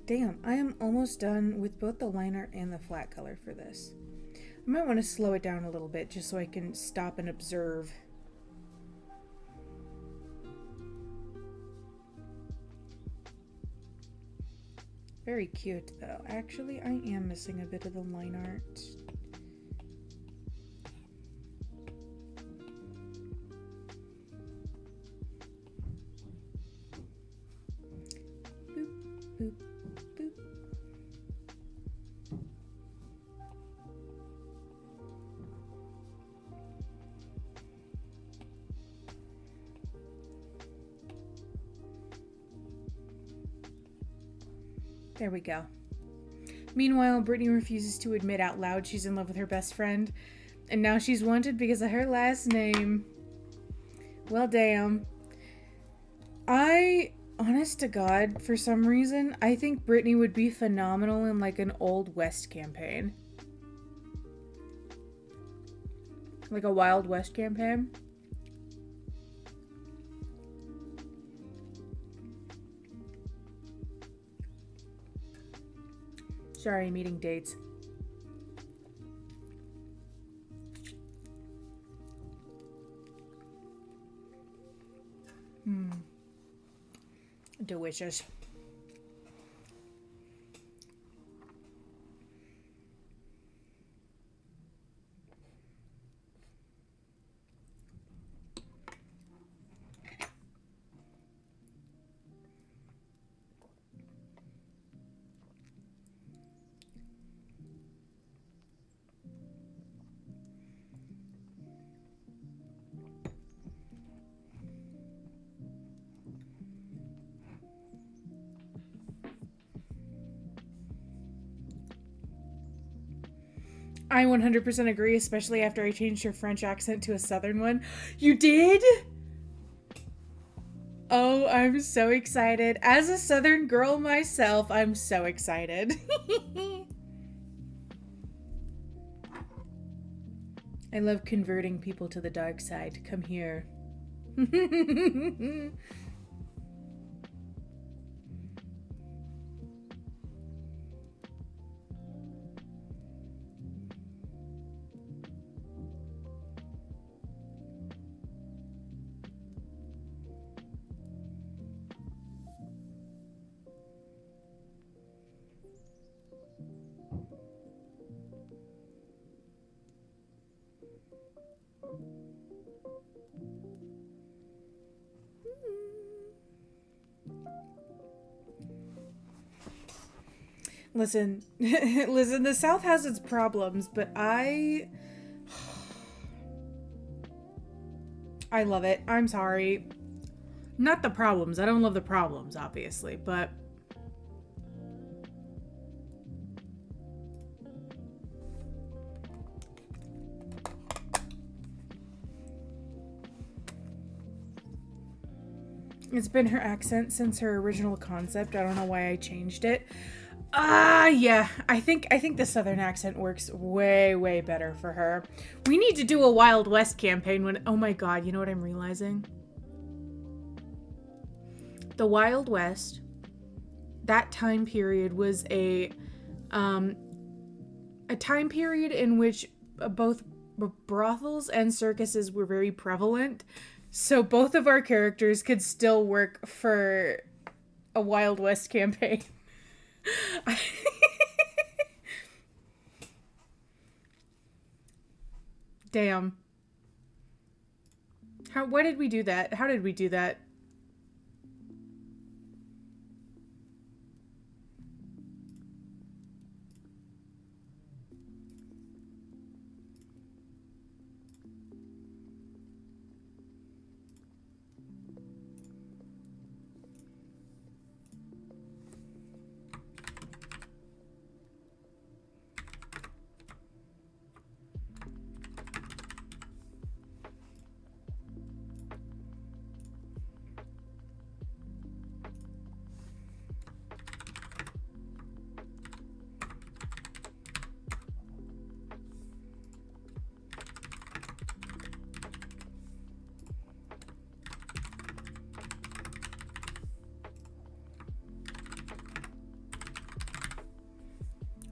Speaker 1: Damn, I am almost done with both the liner and the flat color for this. I might want to slow it down a little bit just so I can stop and observe. Very cute though. Actually, I am missing a bit of the line art. Boop, boop, boop. There we go. Meanwhile, Brittany refuses to admit out loud she's in love with her best friend, and now she's wanted because of her last name. Well, damn. Honest to God, for some reason, I think Brittany would be phenomenal in like an Old West campaign. Like a Wild West campaign. Sorry, I'm eating dates. Delicious. I 100% agree, especially after I changed your French accent to a Southern one. You did? Oh, I'm so excited. As a Southern girl myself, I'm so excited. I love converting people to the dark side. Come here. Listen, listen, the South has its problems, but I love it. I'm sorry. Not the problems. I don't love the problems, obviously, but it's been her accent since her original concept. I don't know why I changed it. Yeah. I think the Southern accent works way, way better for her. We need to do a Wild West campaign when... Oh my god, you know what I'm realizing? The Wild West, that time period was a time period in which both brothels and circuses were very prevalent. So both of our characters could still work for a Wild West campaign. Damn. Why did we do that? How did we do that?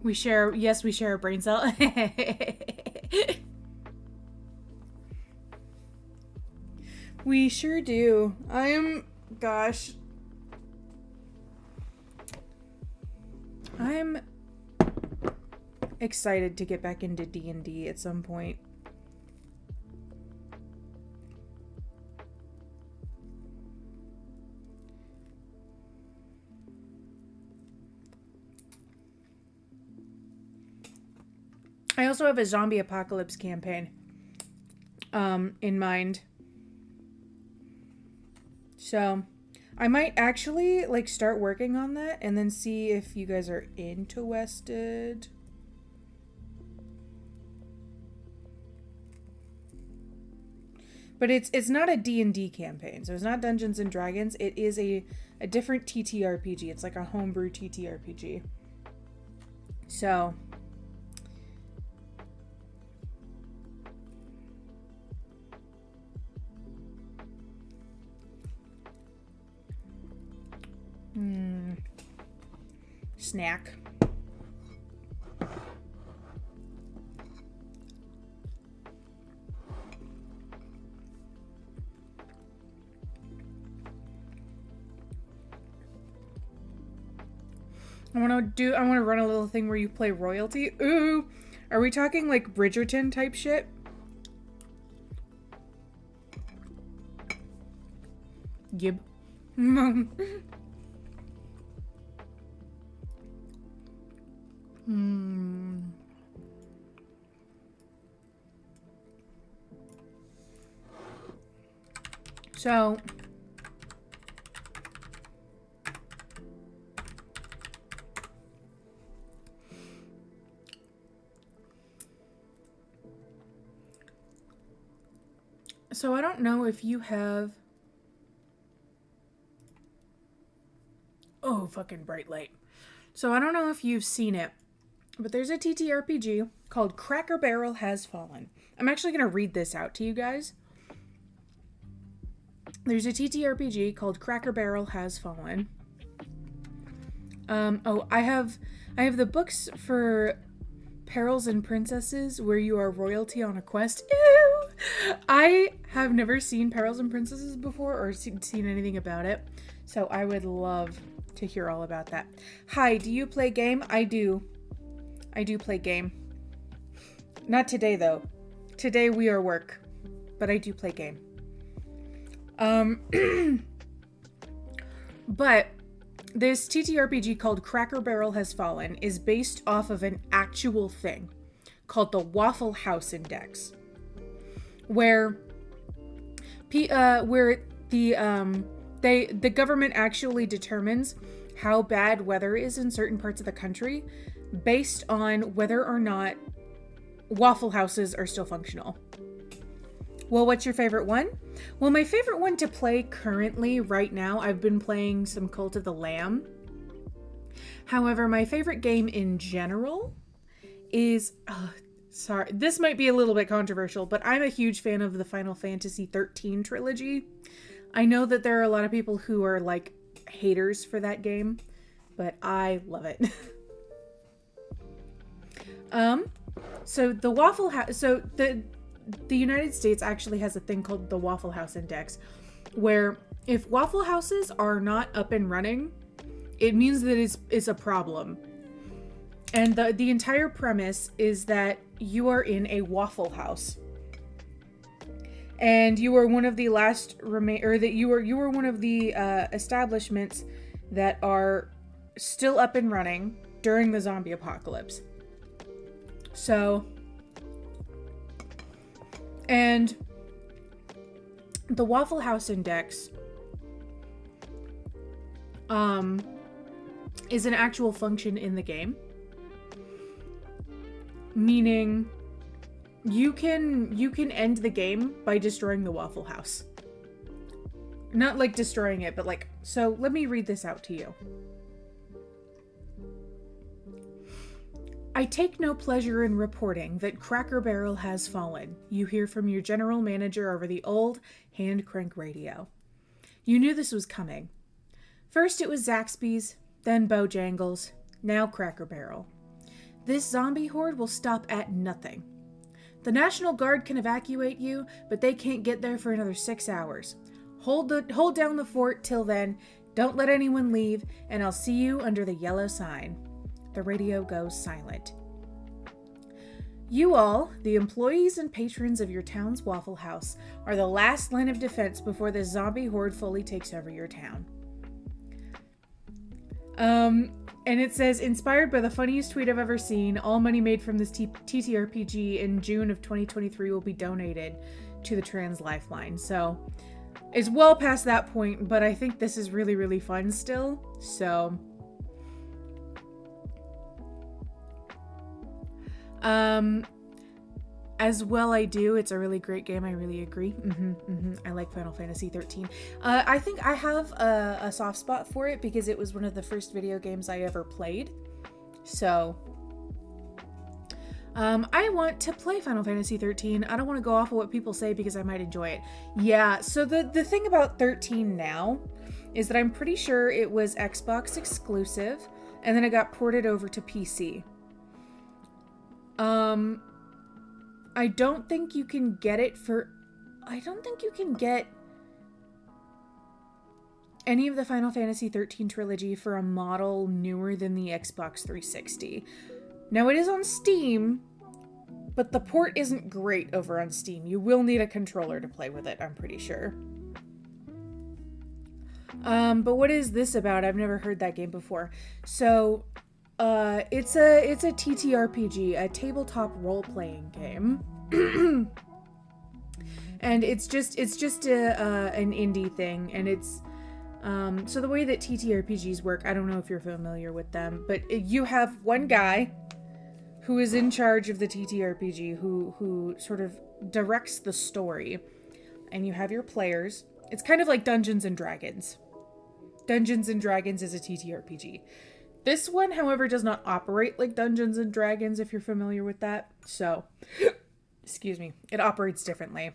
Speaker 1: We share, yes, we share a brain cell. We sure do. Gosh. I'm excited to get back into D&D at some point. I also have a zombie apocalypse campaign in mind. So I might actually like start working on that and then see if you guys are interested. But it's not a D&D campaign. So it's not Dungeons and Dragons. It is a different TTRPG. It's like a homebrew TTRPG. So snack. I want to run a little thing where you play royalty. Ooh, are we talking like Bridgerton type shit? Gib. So I don't know if you have... Oh, fucking bright light. So I don't know if you've seen it, but there's a TTRPG called Cracker Barrel Has Fallen. I'm actually going to read this out to you guys. There's a TTRPG called Cracker Barrel Has Fallen. I have the books for Perils and Princesses, where you are royalty on a quest. Ew! I have never seen Perils and Princesses before or seen anything about it, so I would love to hear all about that. Hi, do you play game? I do. I do play game. Not today, though. Today we are work, but I do play game. But this TTRPG called Cracker Barrel Has Fallen is based off of an actual thing called the Waffle House Index, where the government actually determines how bad weather is in certain parts of the country based on whether or not waffle houses are still functional. Well, what's your favorite one? Well, my favorite one to play currently, right now, I've been playing some Cult of the Lamb. However, my favorite game in general is... sorry, this might be a little bit controversial, but I'm a huge fan of the Final Fantasy 13 trilogy. I know that there are a lot of people who are, like, haters for that game, but I love it. So the Waffle House... So the United States actually has a thing called the Waffle House Index, where if waffle houses are not up and running, it means that it's a problem. And the entire premise is that you are in a waffle house, and you are one of the last you are one of the establishments that are still up and running during the zombie apocalypse. So, and the Waffle House Index is an actual function in the game, meaning you can end the game by destroying the Waffle House. Not like destroying it, but like, so let me read this out to you. I take no pleasure in reporting that Cracker Barrel has fallen. You hear from your general manager over the old hand crank radio. You knew this was coming. First it was Zaxby's, then Bojangles, now Cracker Barrel. this zombie horde will stop at nothing. The National Guard can evacuate you, but they can't get there for another 6 hours. Hold down the fort till then, don't let anyone leave, and I'll see you under the yellow sign. The radio goes silent. You all, the employees and patrons of your town's Waffle House, are the last line of defense before the zombie horde fully takes over your town. And it says, inspired by the funniest tweet I've ever seen, all money made from this TTRPG in June of 2023 will be donated to the Trans Lifeline. So, it's well past that point, but I think this is really, really fun still. So, as well I do. It's a really great game. I really agree. I like Final Fantasy 13. I think I have a soft spot for it because it was one of the first video games I ever played. So, I want to play Final Fantasy 13. I don't want to go off of what people say because I might enjoy it. Yeah, so the thing about 13 now is that I'm pretty sure it was Xbox exclusive, and then it got ported over to PC. I don't think you can get it for... I don't think you can get any of the Final Fantasy 13 trilogy for a model newer than the Xbox 360. Now, it is on Steam, but the port isn't great over on Steam. You will need a controller to play with it, I'm pretty sure. But what is this about? I've never heard that game before. So... it's a TTRPG, a tabletop role-playing game. And it's just an indie thing, and it's so the way that TTRPGs work, I don't know if you're familiar with them, but you have one guy who is in charge of the TTRPG who sort of directs the story, and you have your players. It's kind of like Dungeons and Dragons. Dungeons and Dragons is a TTRPG. This one, however, does not operate like Dungeons and Dragons, if you're familiar with that. So, excuse me, it operates differently.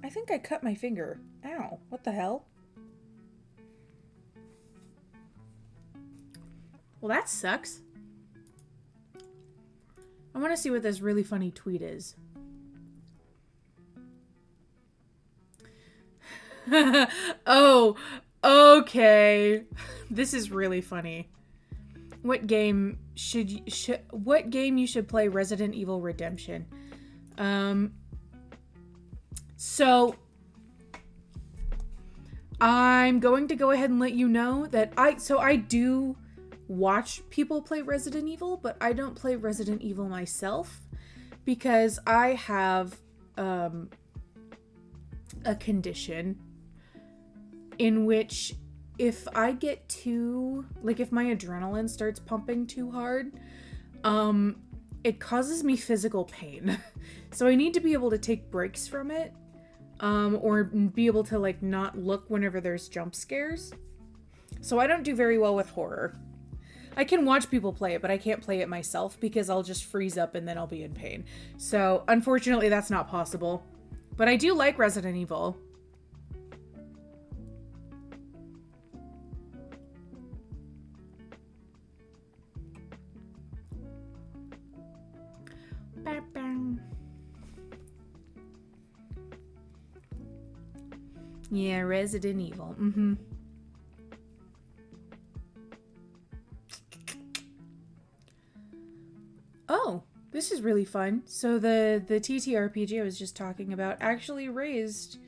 Speaker 1: I think I cut my finger. Ow, what the hell? Well, that sucks. I want to see what this really funny tweet is. Oh, okay. This is really funny. What game what game you should play? Resident Evil Redemption. So I'm going to go ahead and let you know that I do watch people play Resident Evil, but I don't play Resident Evil myself because I have a condition in which if I get too, like if my adrenaline starts pumping too hard, it causes me physical pain. So I need to be able to take breaks from it, or be able to like not look whenever there's jump scares. So I don't do very well with horror. I can watch people play it, but I can't play it myself because I'll just freeze up and then I'll be in pain. So unfortunately that's not possible. But I do like Resident Evil. Yeah, Resident Evil. Oh, this is really fun. So the TTRPG I was just talking about actually raised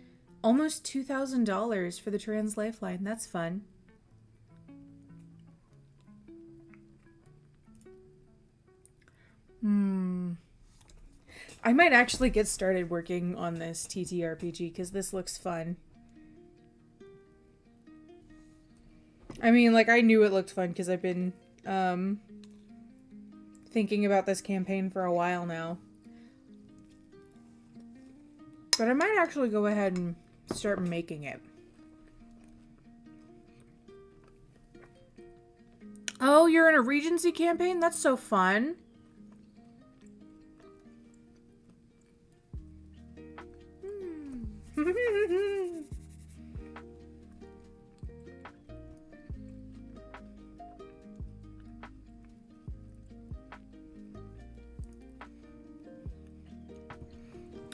Speaker 1: almost $2,000 for the Trans Lifeline. That's fun. I might actually get started working on this TTRPG because this looks fun. I mean, like, I knew it looked fun because I've been thinking about this campaign for a while now. But I might actually go ahead and start making it. Oh, you're in a Regency campaign? That's so fun.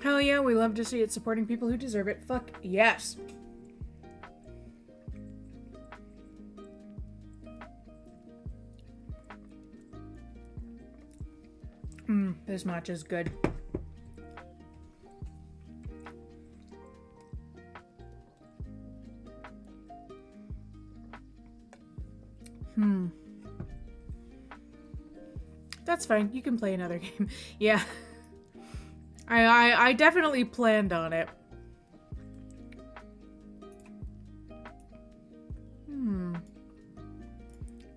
Speaker 1: Hell yeah, we love to see it supporting people who deserve it. Fuck yes. This matcha's good. That's fine. You can play another game. Yeah. I definitely planned on it.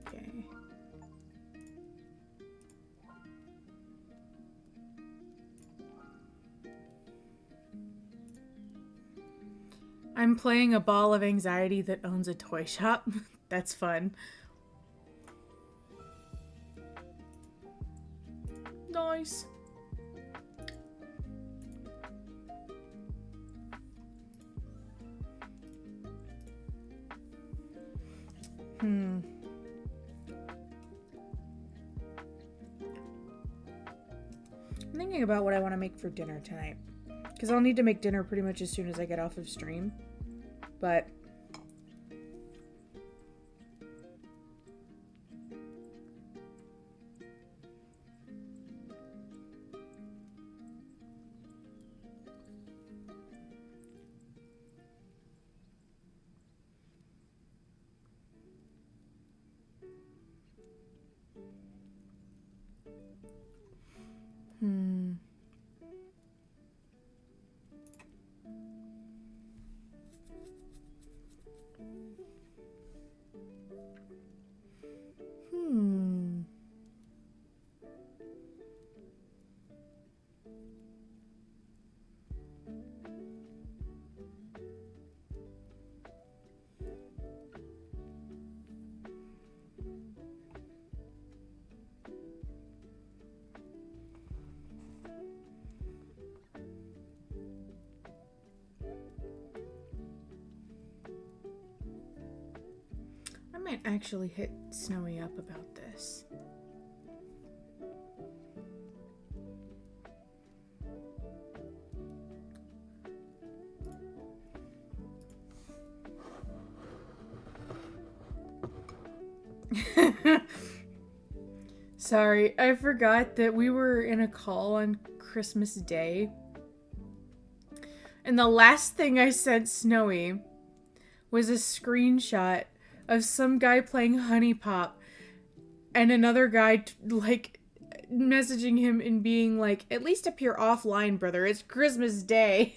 Speaker 1: Okay. I'm playing a ball of anxiety that owns a toy shop. That's fun. Nice. I'm thinking about what I want to make for dinner tonight. Because I'll need to make dinner pretty much as soon as I get off of stream. But... I might actually hit Snowy up about this. Sorry, I forgot that we were in a call on Christmas Day. And the last thing I sent Snowy was a screenshot of some guy playing Honey Pop and another guy like messaging him and being like, at least appear offline, brother. It's Christmas Day.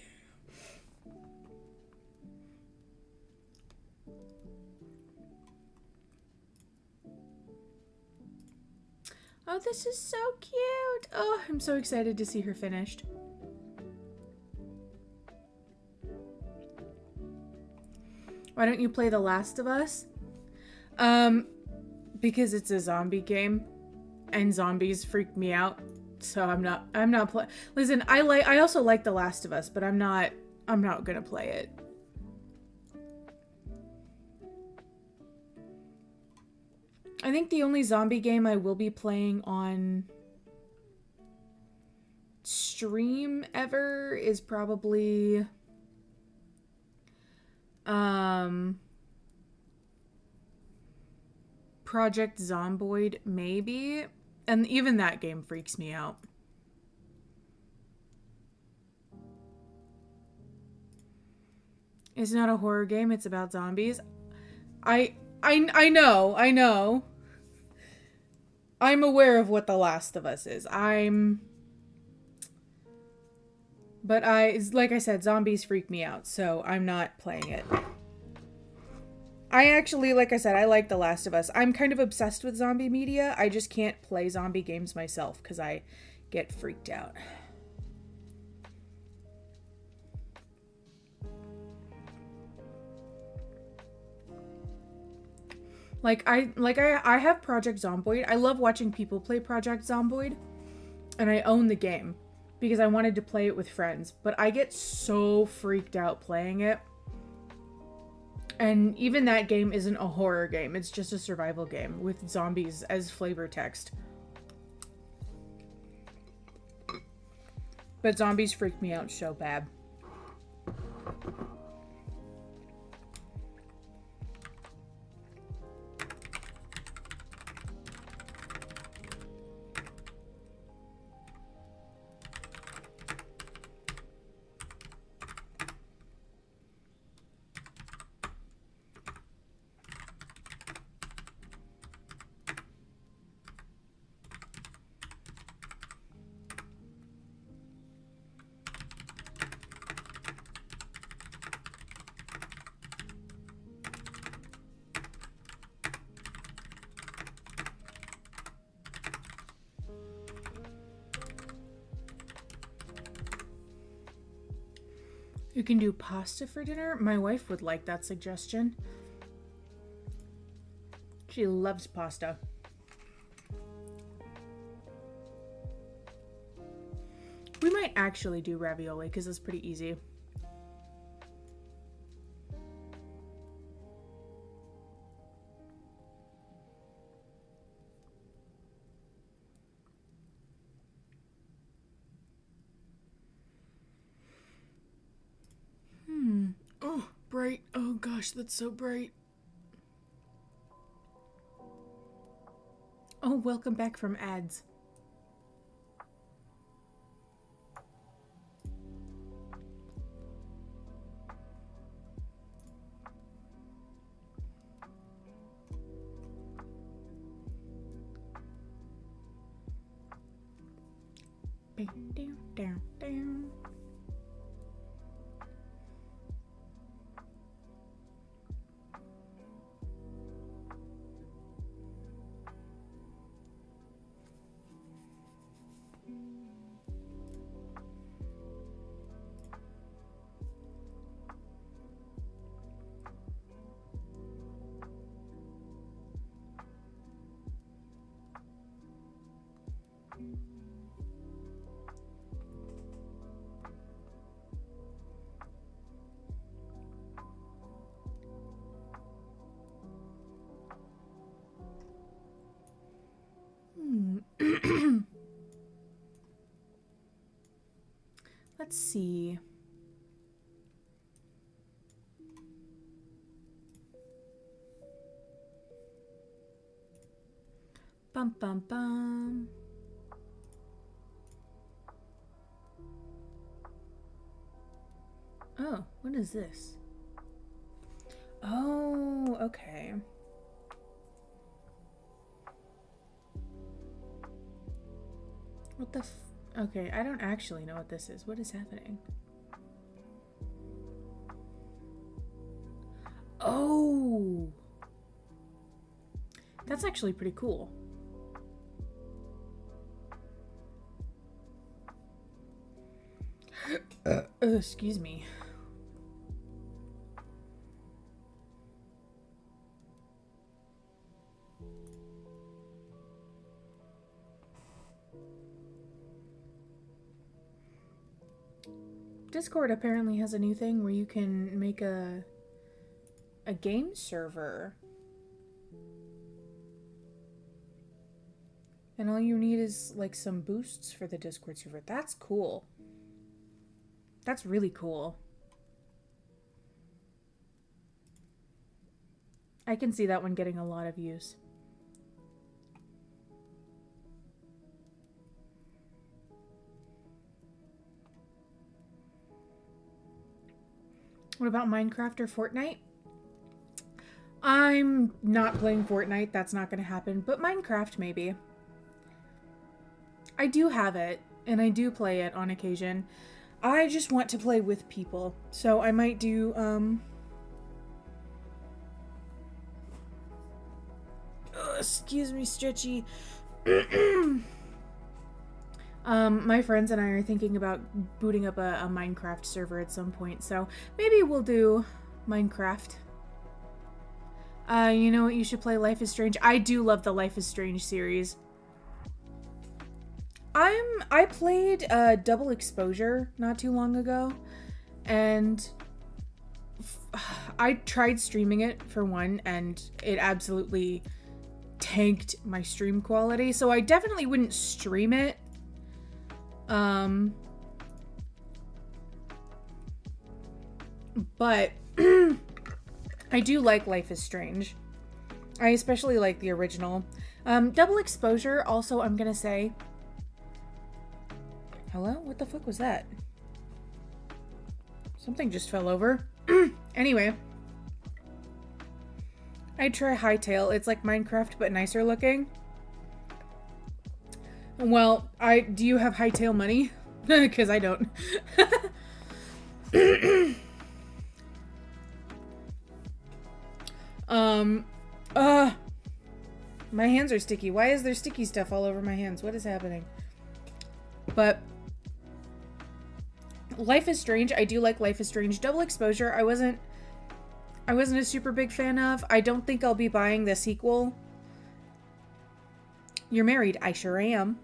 Speaker 1: Oh, this is so cute. Oh, I'm so excited to see her finished. Why don't you play The Last of Us? Because it's a zombie game and zombies freak me out. So I'm not play. Listen, I also like The Last of Us, but I'm not going to play it. I think the only zombie game I will be playing on stream ever is probably Project Zomboid, maybe. And even that game freaks me out. It's not a horror game, it's about zombies. I know. I'm aware of what The Last of Us is. But like I said, zombies freak me out, so I'm not playing it. I actually, like I said, I like The Last of Us. I'm kind of obsessed with zombie media. I just can't play zombie games myself because I get freaked out. I have Project Zomboid. I love watching people play Project Zomboid, and I own the game because I wanted to play it with friends, but I get so freaked out playing it. And even that game isn't a horror game. It's just a survival game with zombies as flavor text. But zombies freak me out so bad. You can do pasta for dinner? My wife would like that suggestion. She loves pasta. We might actually do ravioli because it's pretty easy. Oh, bright. Oh gosh, that's so bright. Oh, welcome back from ads. Down, down, down. Let's see. Bum bum bum. Oh, what is this? Oh, okay. What the okay, I don't actually know what this is. What is happening? Oh! That's actually pretty cool. Excuse me. Discord apparently has a new thing where you can make a game server. And all you need is like some boosts for the Discord server. That's cool. That's really cool. I can see that one getting a lot of use. What about Minecraft or Fortnite? I'm not playing Fortnite. That's not going to happen. But Minecraft, maybe. I do have it, and I do play it on occasion. I just want to play with people. So I might do, excuse me, Stretchy. My friends and I are thinking about booting up a Minecraft server at some point, so maybe we'll do Minecraft. You know what? You should play Life is Strange. I do love the Life is Strange series. I played Double Exposure not too long ago, and I tried streaming it for one, and it absolutely tanked my stream quality, so I definitely wouldn't stream it. But I do like Life is Strange. I especially like the original. Double Exposure, also, I'm gonna say... Hello? What the fuck was that? Something just fell over. Anyway. I'd try Hytale. It's like Minecraft, but nicer looking. Well, do you have Hytale money? Because I don't. My hands are sticky. Why is there sticky stuff all over my hands? What is happening? But Life is Strange. I do like Life is Strange. Double Exposure, I wasn't a super big fan of. I don't think I'll be buying the sequel. You're married. I sure am.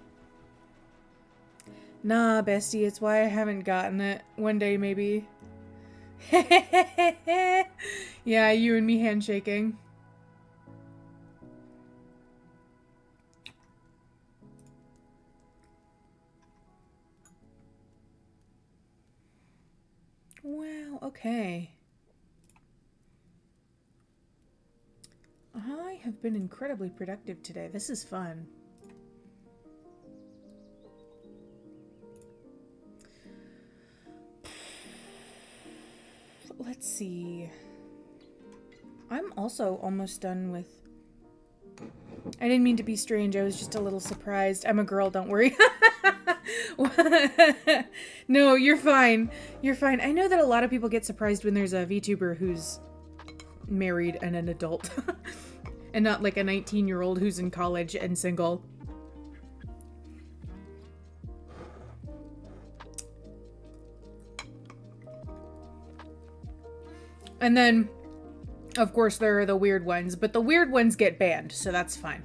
Speaker 1: Nah, bestie, it's why I haven't gotten it. One day, maybe. Yeah, you and me handshaking. Wow, okay. I have been incredibly productive today. This is fun. Let's see. I'm also almost done with... I didn't mean to be strange. I was just a little surprised. I'm a girl, don't worry. No, you're fine. You're fine. I know that a lot of people get surprised when there's a VTuber who's married and an adult. And not like a 19-year-old who's in college and single. And then, of course, there are the weird ones, but the weird ones get banned, so that's fine.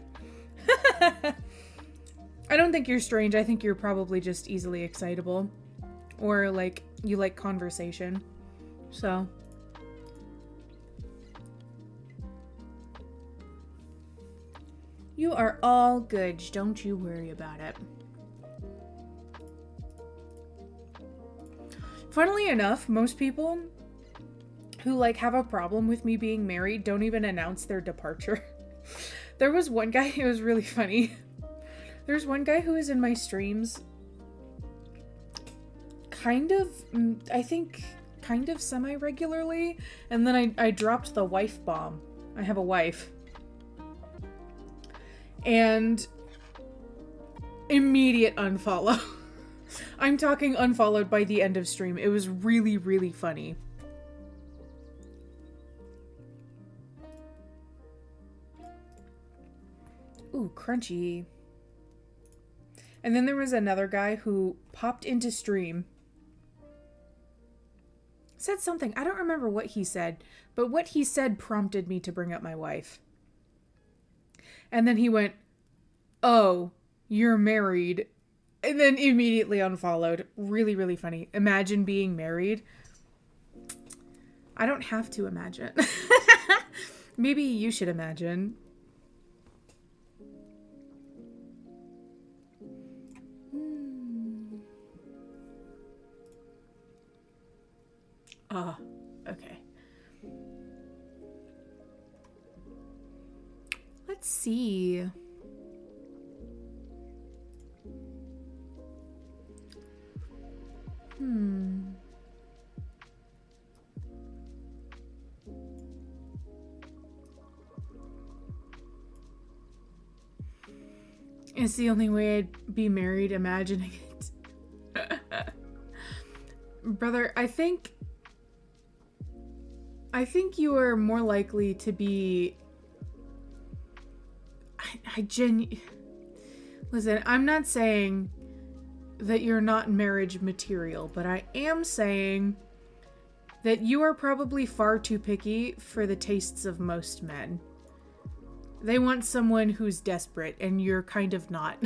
Speaker 1: I don't think you're strange. I think you're probably just easily excitable. Or, like, you like conversation. So. You are all good. Don't you worry about it. Funnily enough, most people who, like, have a problem with me being married don't even announce their departure. There was one guy, it was really funny. There's one guy who was in my streams kind of, I think, kind of semi-regularly, and then I dropped the wife bomb. I have a wife. And immediate unfollow. I'm talking unfollowed by the end of stream. It was really, really funny. Ooh, crunchy. And then there was another guy who popped into stream. Said something. I don't remember what he said, but what he said prompted me to bring up my wife. And then he went, "Oh, you're married." And then immediately unfollowed. Really, really funny. Imagine being married. I don't have to imagine. Maybe you should imagine. Ah, okay. Let's see. It's the only way I'd be married, imagining it. Brother, I think you are more likely to be... Listen, I'm not saying that you're not marriage material, but I am saying that you are probably far too picky for the tastes of most men. They want someone who's desperate, and you're kind of not.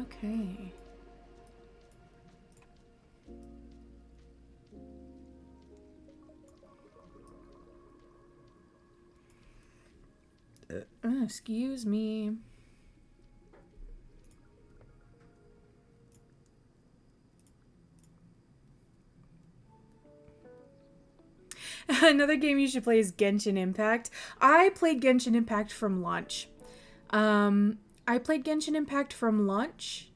Speaker 1: Okay. Excuse me. Another game you should play is Genshin Impact. I played Genshin Impact from launch. I played Genshin Impact from launch.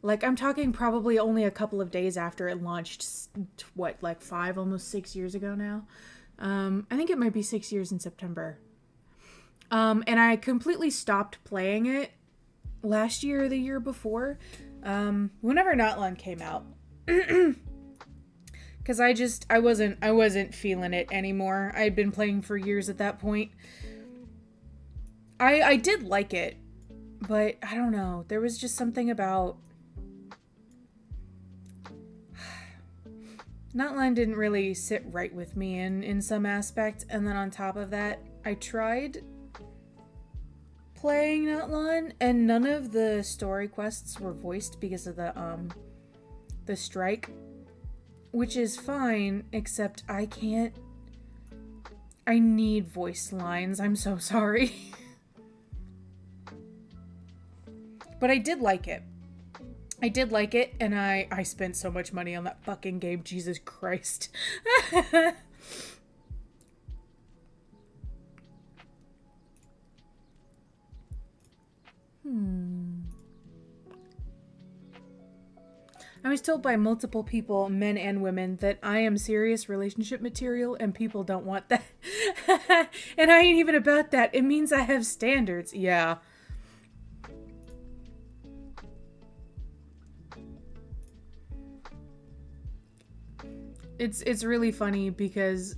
Speaker 1: Like, I'm talking probably only a couple of days after it launched. What, like 5, almost 6 years ago now? I think it might be 6 years in September. And I completely stopped playing it last year or the year before. Whenever Notland came out. Because I wasn't feeling it anymore. I had been playing for years at that point. I did like it, but I don't know. There was just something about... Notline didn't really sit right with me in some aspect, and then on top of that, I tried playing Notline, and none of the story quests were voiced because of the strike. Which is fine, except I can't... I need voice lines. I'm so sorry. But I did like it. I did like it, and I spent so much money on that fucking game. Jesus Christ. I was told by multiple people, men and women, that I am serious relationship material and people don't want that. And I ain't even about that. It means I have standards. Yeah. It's really funny because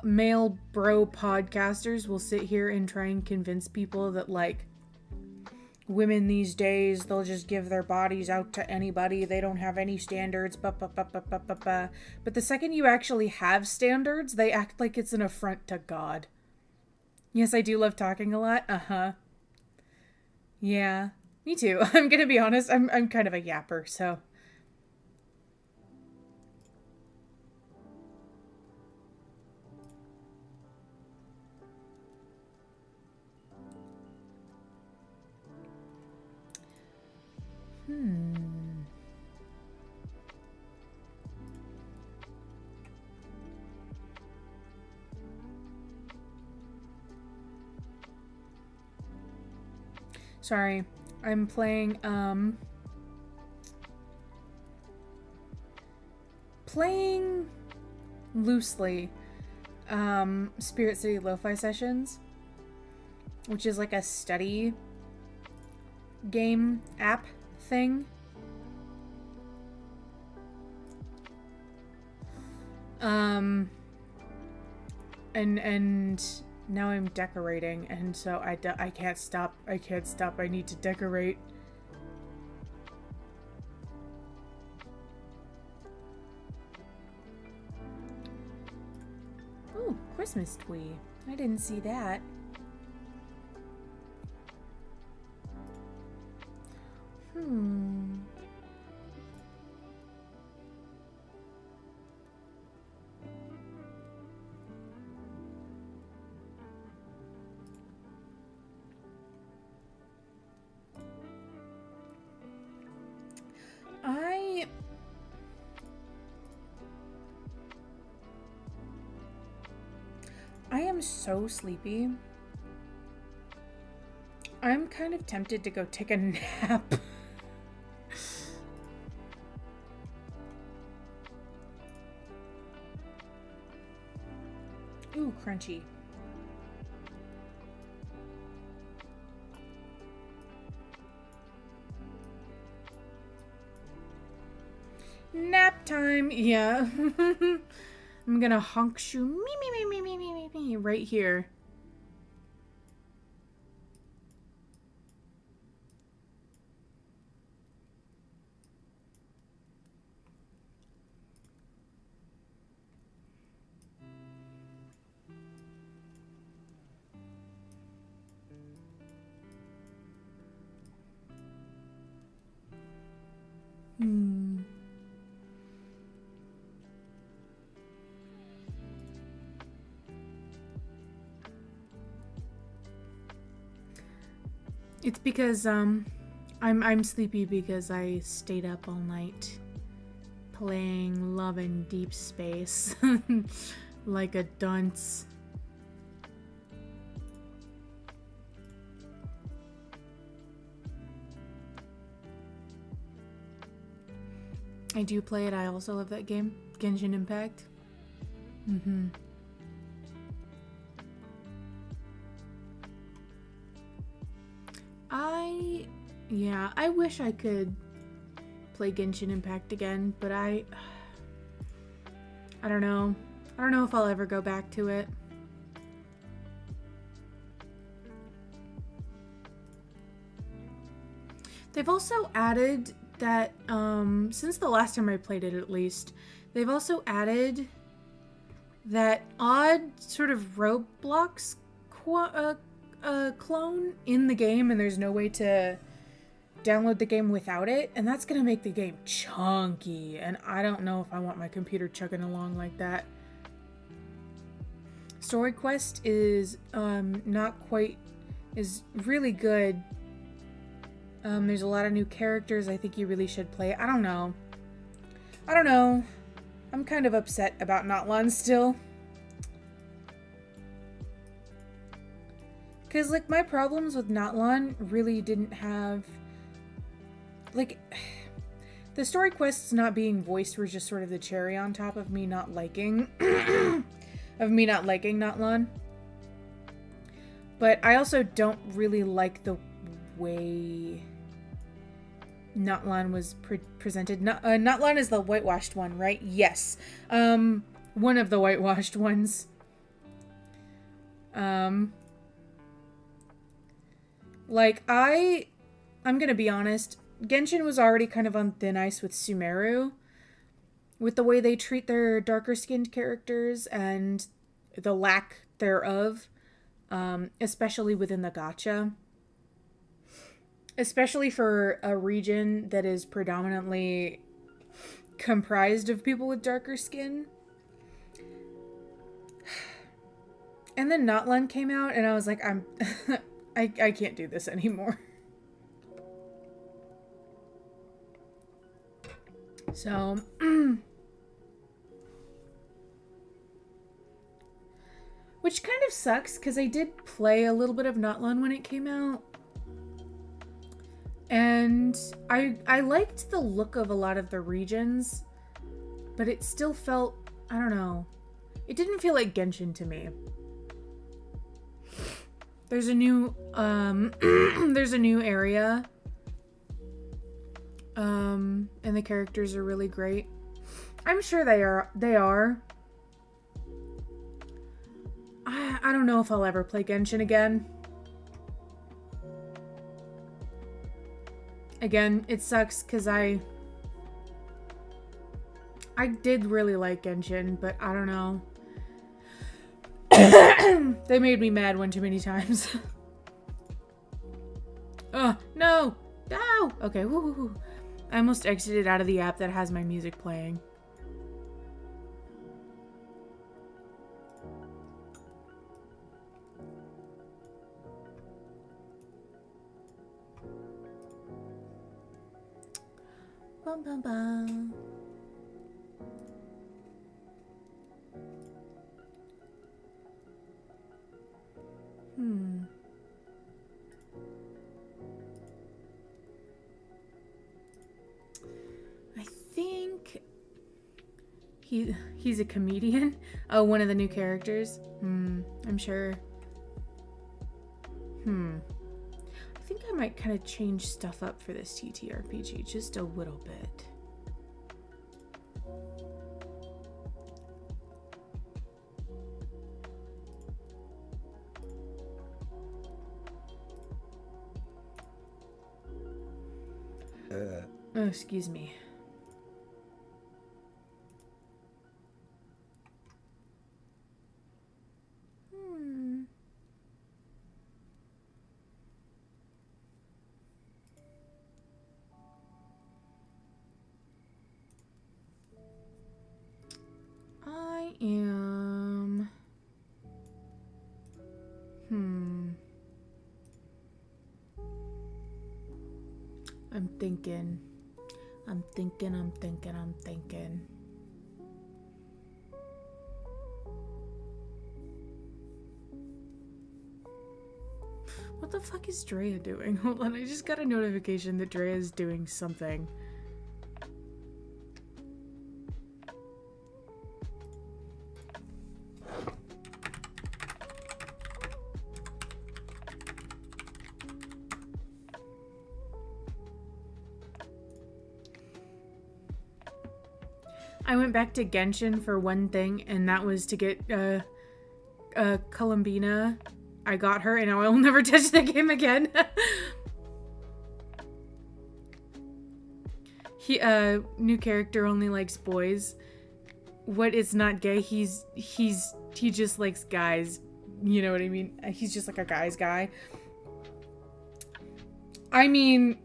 Speaker 1: male bro podcasters will sit here and try and convince people that, like, women these days, they'll just give their bodies out to anybody. They don't have any standards. But the second you actually have standards, they act like it's an affront to God. Yes, I do love talking a lot. Uh-huh. Yeah, me too. I'm gonna be honest. I'm kind of a yapper, so... Sorry. I'm playing, playing loosely, Spirit City Lo-Fi Sessions, which is like a study game app thing. And now I'm decorating, and so I can't stop. I can't stop. I need to decorate. Ooh, Christmas tree. I didn't see that. I am so sleepy. I'm kind of tempted to go take a nap. Ooh, crunchy. Nap time, yeah. I'm gonna honk shoo me right here. It's because I'm sleepy because I stayed up all night playing Love in Deep Space like a dunce. I do play it. I also love that game, Genshin Impact. I wish I could play Genshin Impact again, but I don't know. I don't know if I'll ever go back to it. They've also added that, since the last time I played it at least, they've also added that odd sort of Roblox clone in the game, and there's no way to download the game without it, and that's gonna make the game chunky, and I don't know if I want my computer chugging along like that. Story Quest is is really good. There's a lot of new characters. I think you really should play it. I don't know. I'm kind of upset about Notlon still. Because, like, my problems with Notlon really didn't have... Like, the story quests not being voiced were just sort of the cherry on top of me not liking... Notlon. But I also don't really like the way Notlon was presented. Notlon is the whitewashed one, right? Yes. One of the whitewashed ones. Like, I'm gonna be honest, Genshin was already kind of on thin ice with Sumeru, with the way they treat their darker-skinned characters and the lack thereof, especially within the gacha. Especially for a region that is predominantly comprised of people with darker skin. And then Notlon came out, and I was like, I can't do this anymore. So, which kind of sucks, because I did play a little bit of Notlon when it came out. And I liked the look of a lot of the regions, but it still felt, I don't know, it didn't feel like Genshin to me. There's a new, there's a new area, and the characters are really great. I'm sure they are. I don't know if I'll ever play Genshin again. Again, it sucks because I did really like Genshin, but I don't know. They made me mad one too many times. Oh, no! No! Okay, woo. I almost exited out of the app that has my music playing. Bum, bum, bum. I think he's a comedian. Oh, one of the new characters. I'm sure. I think I might kind of change stuff up for this TTRPG just a little bit. Oh, excuse me. I am... I'm thinking. What the fuck is Drea doing? Hold on, I just got a notification that Drea is doing something. I went back to Genshin for one thing, and that was to get Columbina. I got her, and now I will never touch the game again. New character only likes boys. What is not gay? He just likes guys. You know what I mean? He's just like a guy's guy. I mean,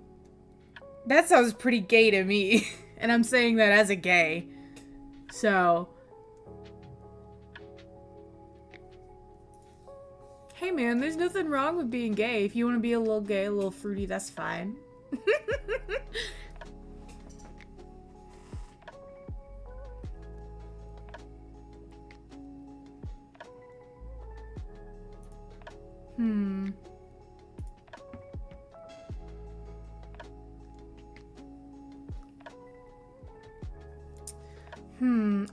Speaker 1: that sounds pretty gay to me, and I'm saying that as a gay. So, hey man, there's nothing wrong with being gay. If you want to be a little gay, a little fruity, that's fine.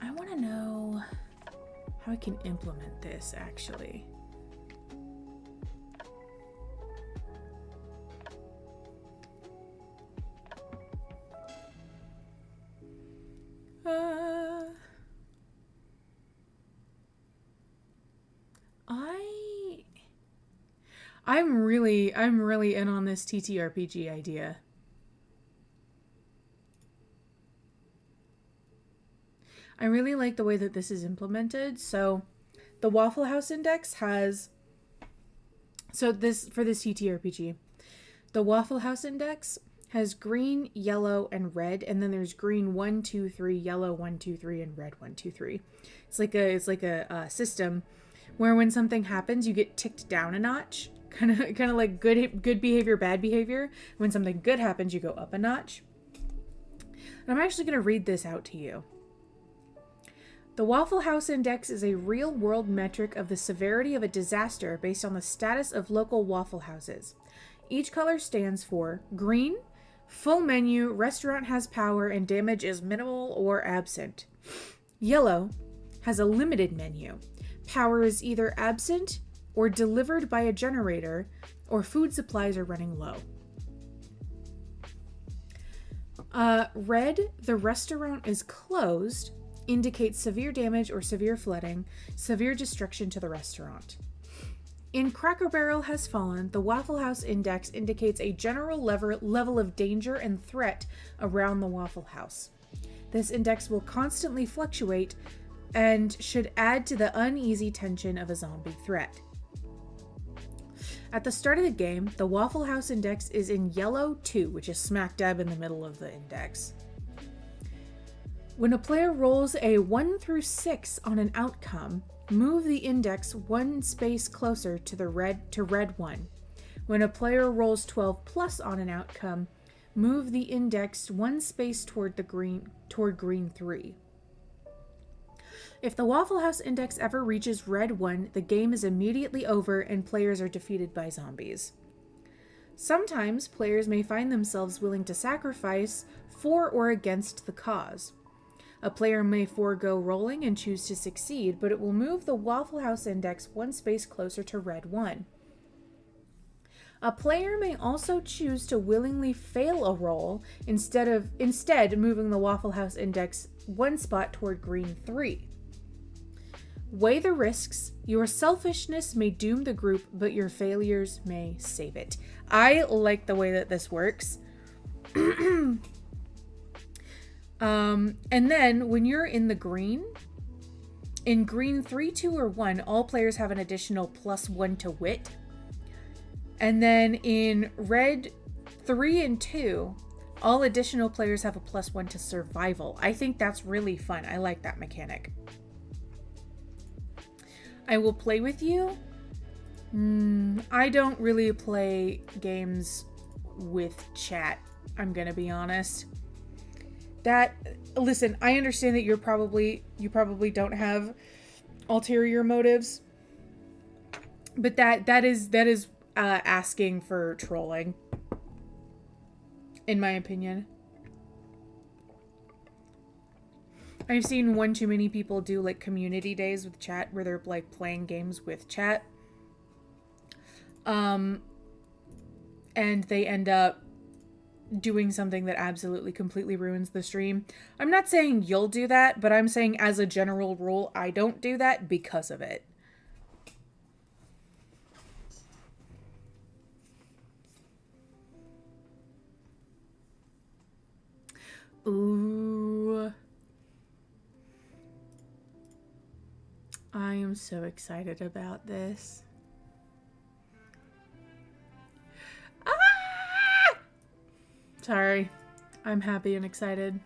Speaker 1: I want to know how I can implement this, actually. I'm really in on this TTRPG idea. I really like the way that this is implemented. So the Waffle House Index has, for this TTRPG, the Waffle House Index has green, yellow, and red, and then there's green 1, 2, 3, yellow 1, 2, 3, and red 1, 2, 3. It's like a system where when something happens, you get ticked down a notch, kind of like good behavior, bad behavior. When something good happens, you go up a notch. And I'm actually going to read this out to you. The Waffle House Index is a real-world metric of the severity of a disaster based on the status of local waffle houses. Each color stands for green, full menu, restaurant has power, and damage is minimal or absent. Yellow has a limited menu. Power is either absent or delivered by a generator, or food supplies are running low. Red, the restaurant is closed, indicates severe damage or severe flooding, severe destruction to the restaurant. In Cracker Barrel has fallen, the Waffle House Index indicates a general level of danger and threat around the Waffle House. This index will constantly fluctuate and should add to the uneasy tension of a zombie threat. At the start of the game, the Waffle House Index is in yellow 2, which is smack dab in the middle of the index. When a player rolls a 1 through 6 on an outcome, move the index one space closer to red 1. When a player rolls 12 plus on an outcome, move the index one space toward green 3. If the Waffle House Index ever reaches red 1, the game is immediately over and players are defeated by zombies. Sometimes players may find themselves willing to sacrifice for or against the cause. A player may forego rolling and choose to succeed, but it will move the Waffle House Index one space closer to red 1. A player may also choose to willingly fail a roll, instead moving the Waffle House Index one spot toward green 3. Weigh the risks. Your selfishness may doom the group, but your failures may save it. I like the way that this works. And then when you're in the green, in green 3, 2, or 1, all players have an additional +1 to wit. And then in red 3 and 2, all additional players have a +1 to survival. I think that's really fun. I like that mechanic. I will play with you. I don't really play games with chat I'm gonna be honest. That, listen, I understand that you probably don't have ulterior motives, but that is asking for trolling, in my opinion. I've seen one too many people do like community days with chat where they're like playing games with chat. And they end up doing something that absolutely completely ruins the stream. I'm not saying you'll do that, but I'm saying as a general rule, I don't do that because of it. Ooh. I am so excited about this. Ah! Sorry. I'm happy and excited.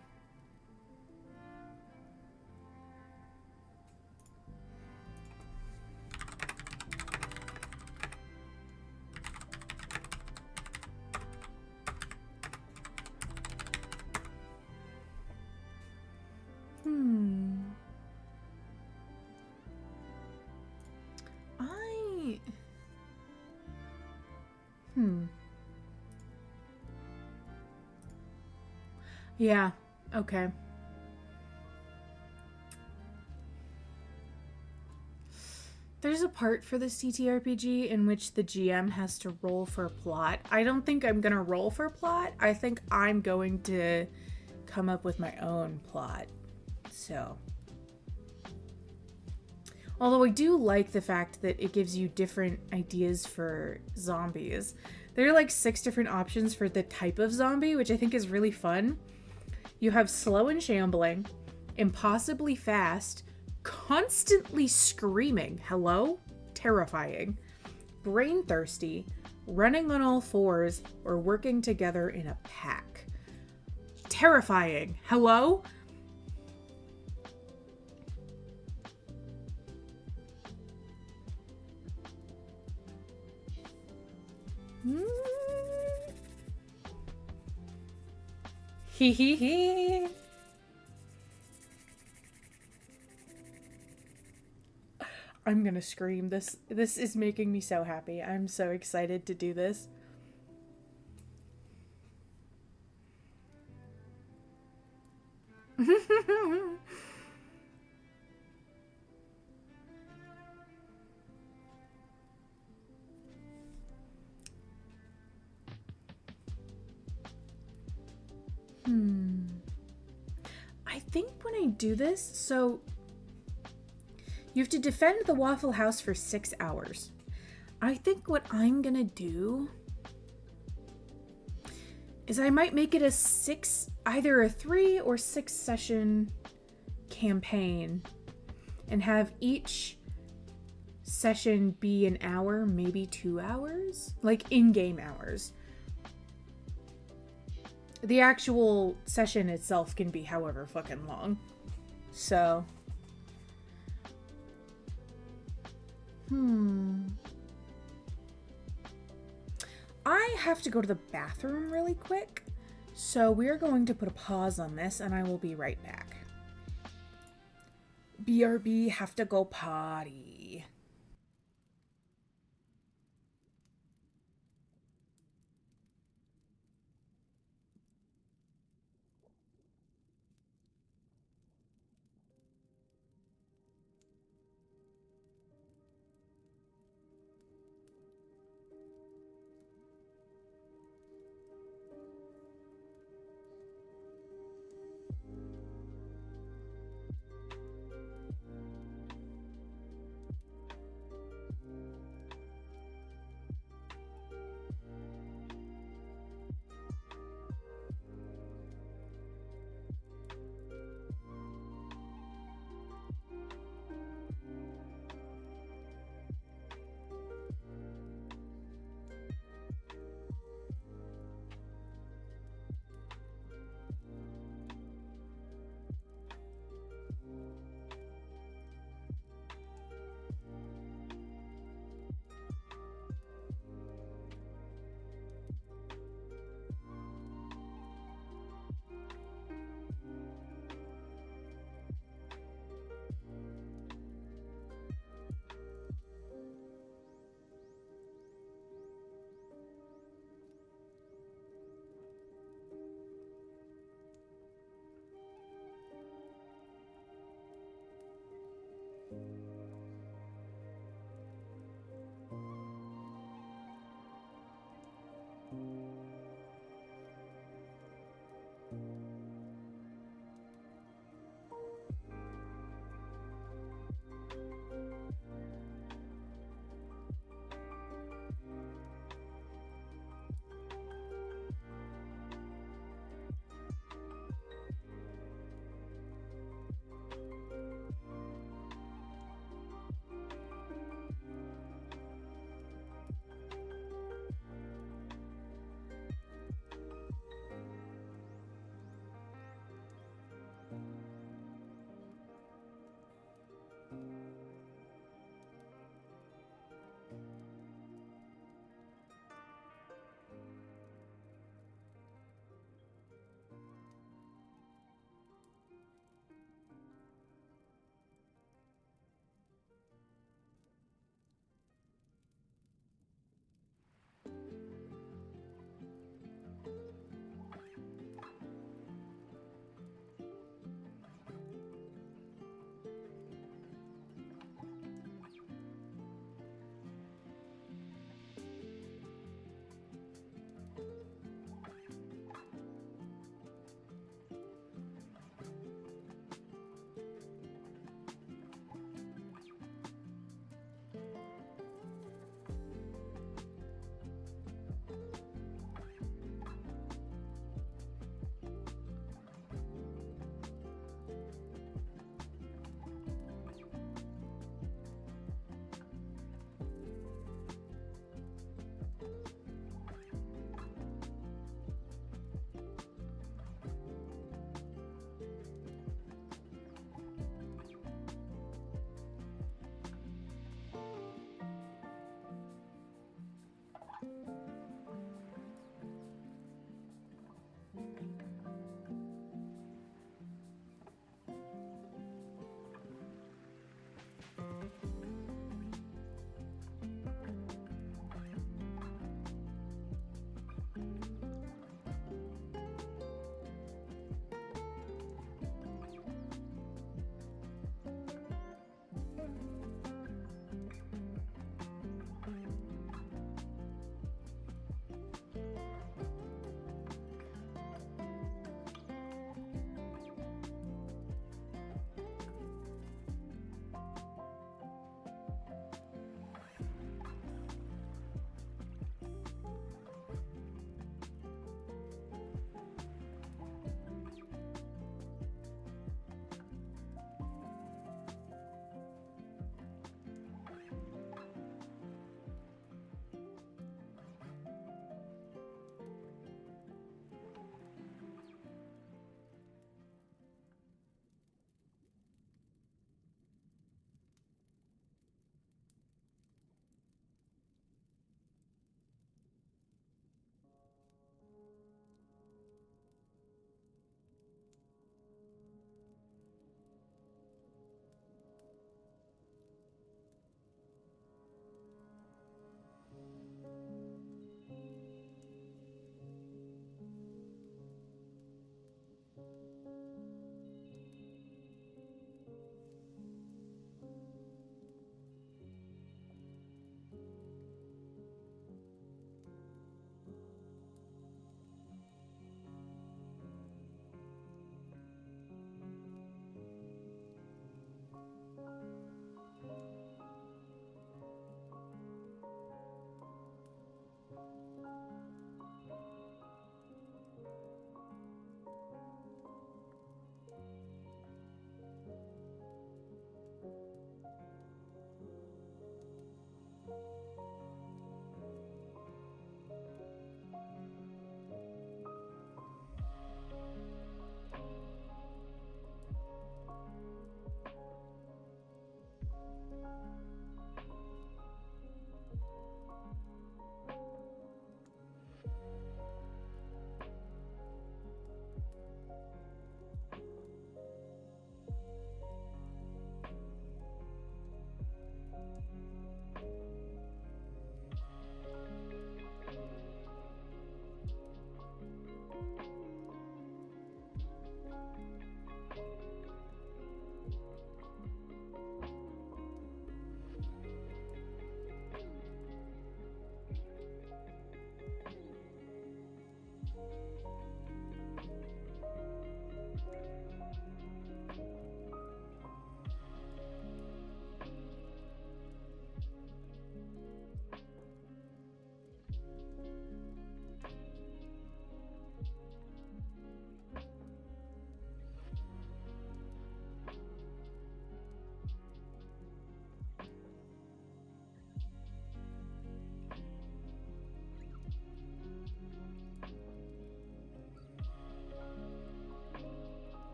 Speaker 1: Yeah, okay. There's a part for the CTRPG in which the GM has to roll for plot. I don't think I'm gonna roll for plot. I think I'm going to come up with my own plot. So. Although I do like the fact that it gives you different ideas for zombies. There are like 6 different options for the type of zombie, which I think is really fun. You have slow and shambling, impossibly fast, constantly screaming, hello, terrifying, brain thirsty, running on all fours, or working together in a pack. Terrifying, hello? Hee hee hee. I'm gonna scream. This is making me so happy. I'm so excited to do this. I think when I do this, so you have to defend the Waffle House for 6 hours. I think what I'm gonna do is I might make it a 6, either a 3 or 6 session campaign and have each session be an hour, maybe 2 hours, like in-game hours. The actual session itself can be however fucking long. So. I have to go to the bathroom really quick. So we're going to put a pause on this and I will be right back. BRB, have to go potty.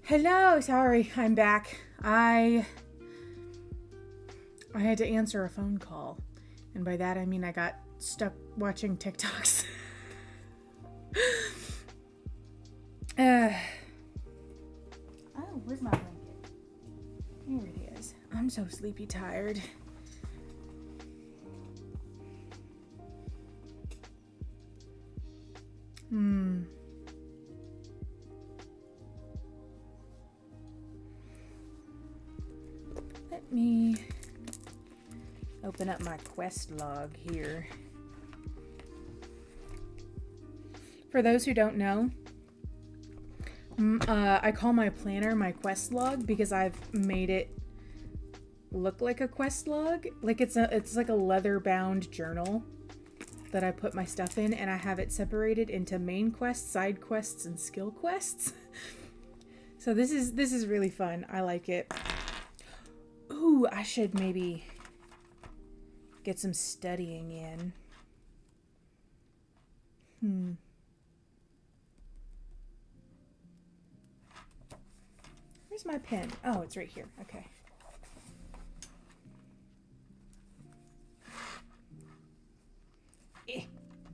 Speaker 1: Hello, sorry, I'm back. I had to answer a phone call, and by that I mean I got stuck watching TikToks. Oh, where's my blanket? Here it is. I'm so sleepy tired. Let me open up my quest log here. For those who don't know, I call my planner my quest log because I've made it look like a quest log. Like it's like a leather bound journal that I put my stuff in, and I have it separated into main quests, side quests, and skill quests. So this is really fun. I like it. Ooh, I should maybe get some studying in. Where's my pen? Oh, it's right here. Okay.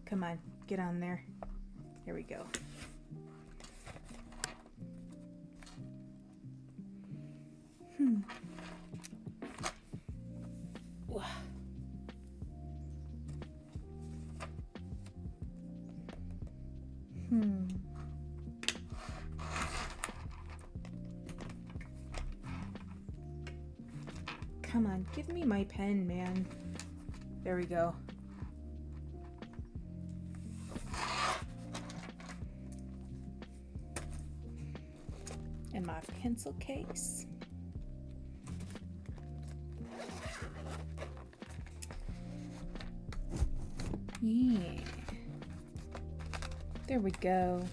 Speaker 1: Come on, get on there. Here we go. Come on, give me my pen, man. There we go. And my pencil case. Yeah. There we go.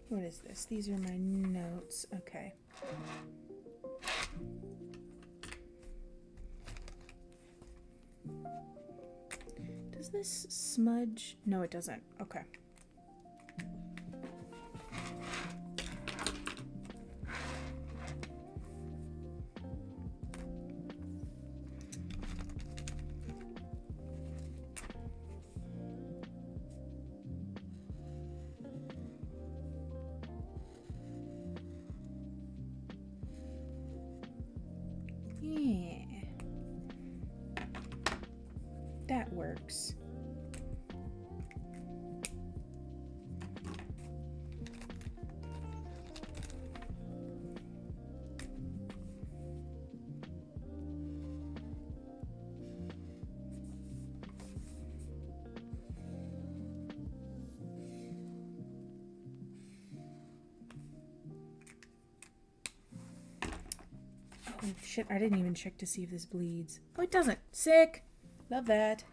Speaker 1: What is this? These are my notes. Okay. Does this smudge? No, it doesn't. Okay. Yeah. That works. Oh shit, I didn't even check to see if this bleeds. Oh, it doesn't. Sick. Love that.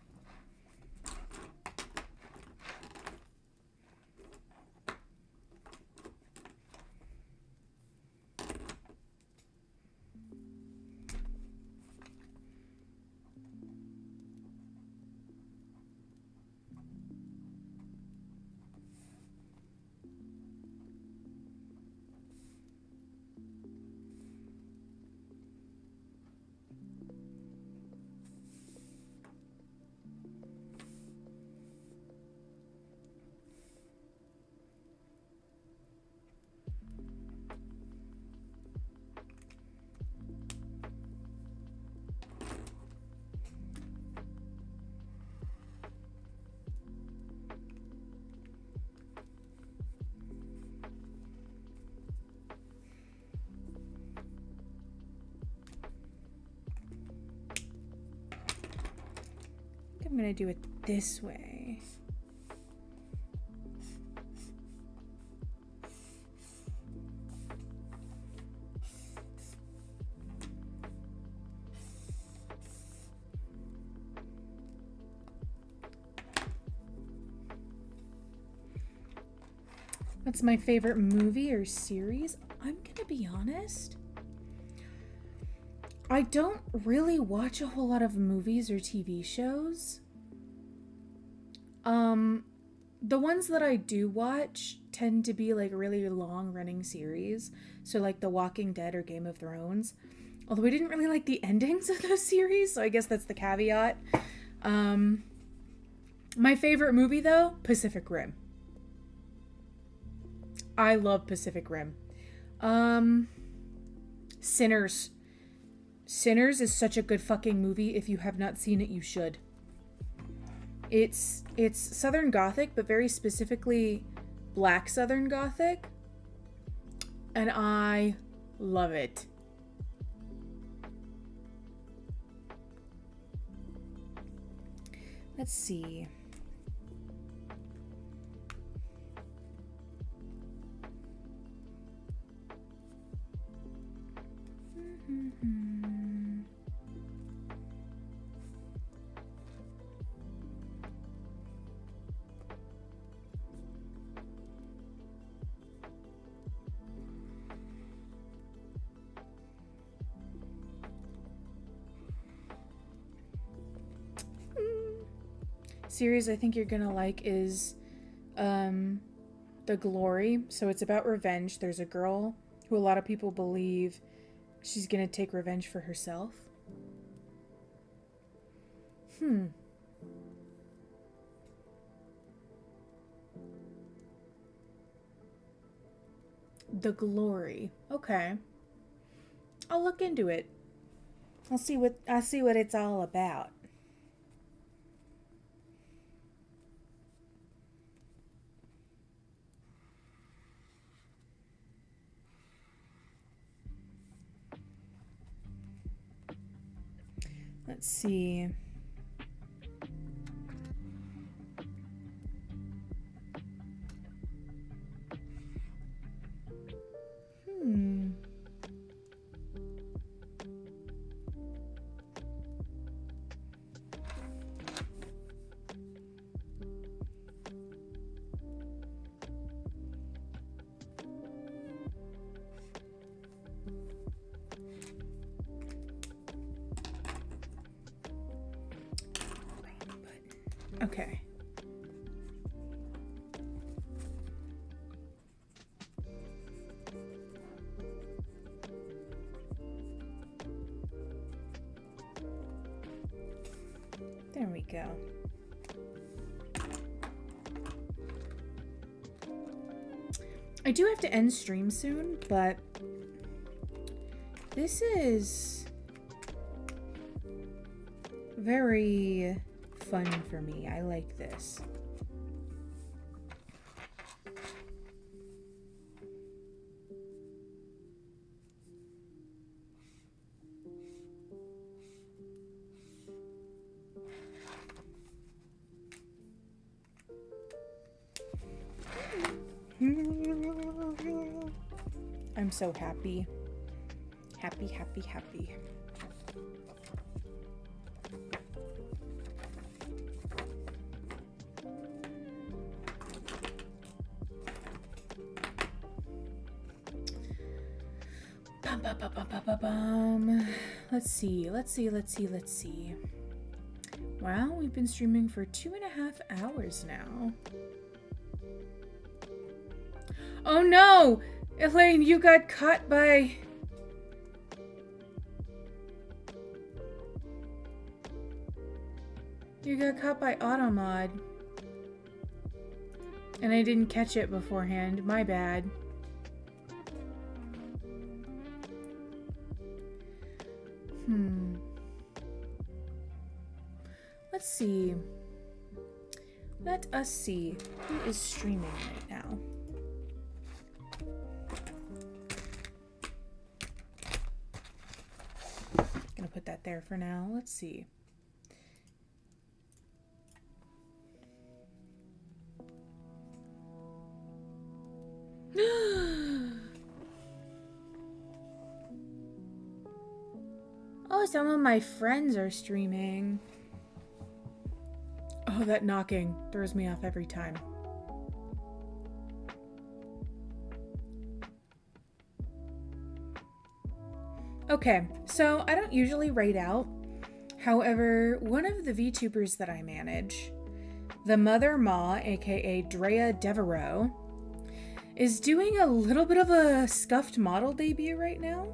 Speaker 1: I'm gonna do it this way. What's my favorite movie or series? I'm gonna be honest. I don't really watch a whole lot of movies or TV shows. The ones that I do watch tend to be like really long running series. So like The Walking Dead or Game of Thrones. Although we didn't really like the endings of those series, so I guess that's the caveat. My favorite movie though, Pacific Rim. I love Pacific Rim. Sinners. Sinners is such a good fucking movie. If you have not seen it, you should. It's Southern Gothic, but very specifically Black Southern Gothic. And I love it. Let's see. Series I think you're gonna like is The Glory. So it's about revenge. There's a girl who a lot of people believe she's gonna take revenge for herself. The Glory. Okay. I'll look into it. I'll see what it's all about. Let's see. Okay. There we go. I do have to end stream soon, but this is very fun for me. I like this. I'm so happy. Happy, happy, happy. Let's see. Wow, we've been streaming for 2.5 hours now. Oh no! Elaine, you got caught by... You got caught by Automod. And I didn't catch it beforehand. My bad. Let's see. Let us see who is streaming right now. Gonna put that there for now. Let's see. Oh, some of my friends are streaming. Oh, that knocking throws me off every time. Okay, so I don't usually raid out. However, one of the VTubers that I manage, the Mother Ma, aka Drea Devereaux, is doing a little bit of a scuffed model debut right now.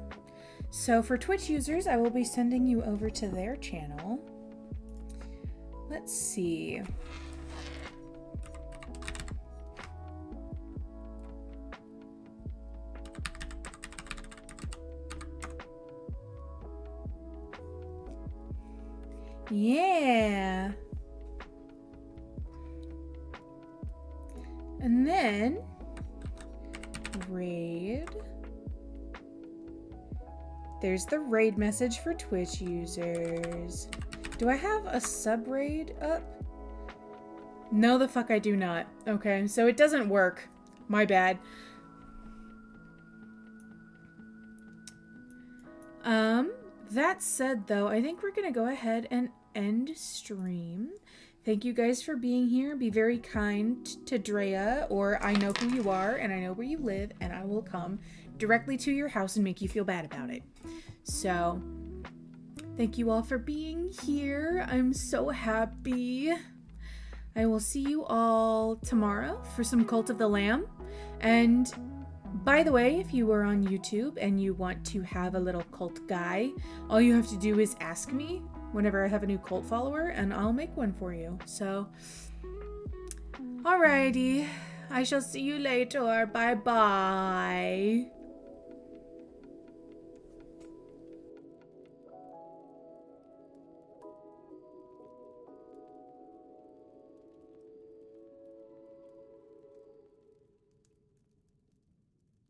Speaker 1: So for Twitch users, I will be sending you over to their channel. Let's see. Yeah. And then raid. There's the raid message for Twitch users. Do I have a sub raid up? No, the fuck I do not. Okay, so it doesn't work. My bad. That said though, I think we're gonna go ahead and end stream. Thank you guys for being here. Be very kind to Drea, or I know who you are and I know where you live, and I will come directly to your house and make you feel bad about it. So, thank you all for being here. I'm so happy. I will see you all tomorrow for some Cult of the Lamb. And by the way, if you are on YouTube and you want to have a little cult guy, all you have to do is ask me whenever I have a new cult follower, and I'll make one for you. So, alrighty. I shall see you later. Bye-bye.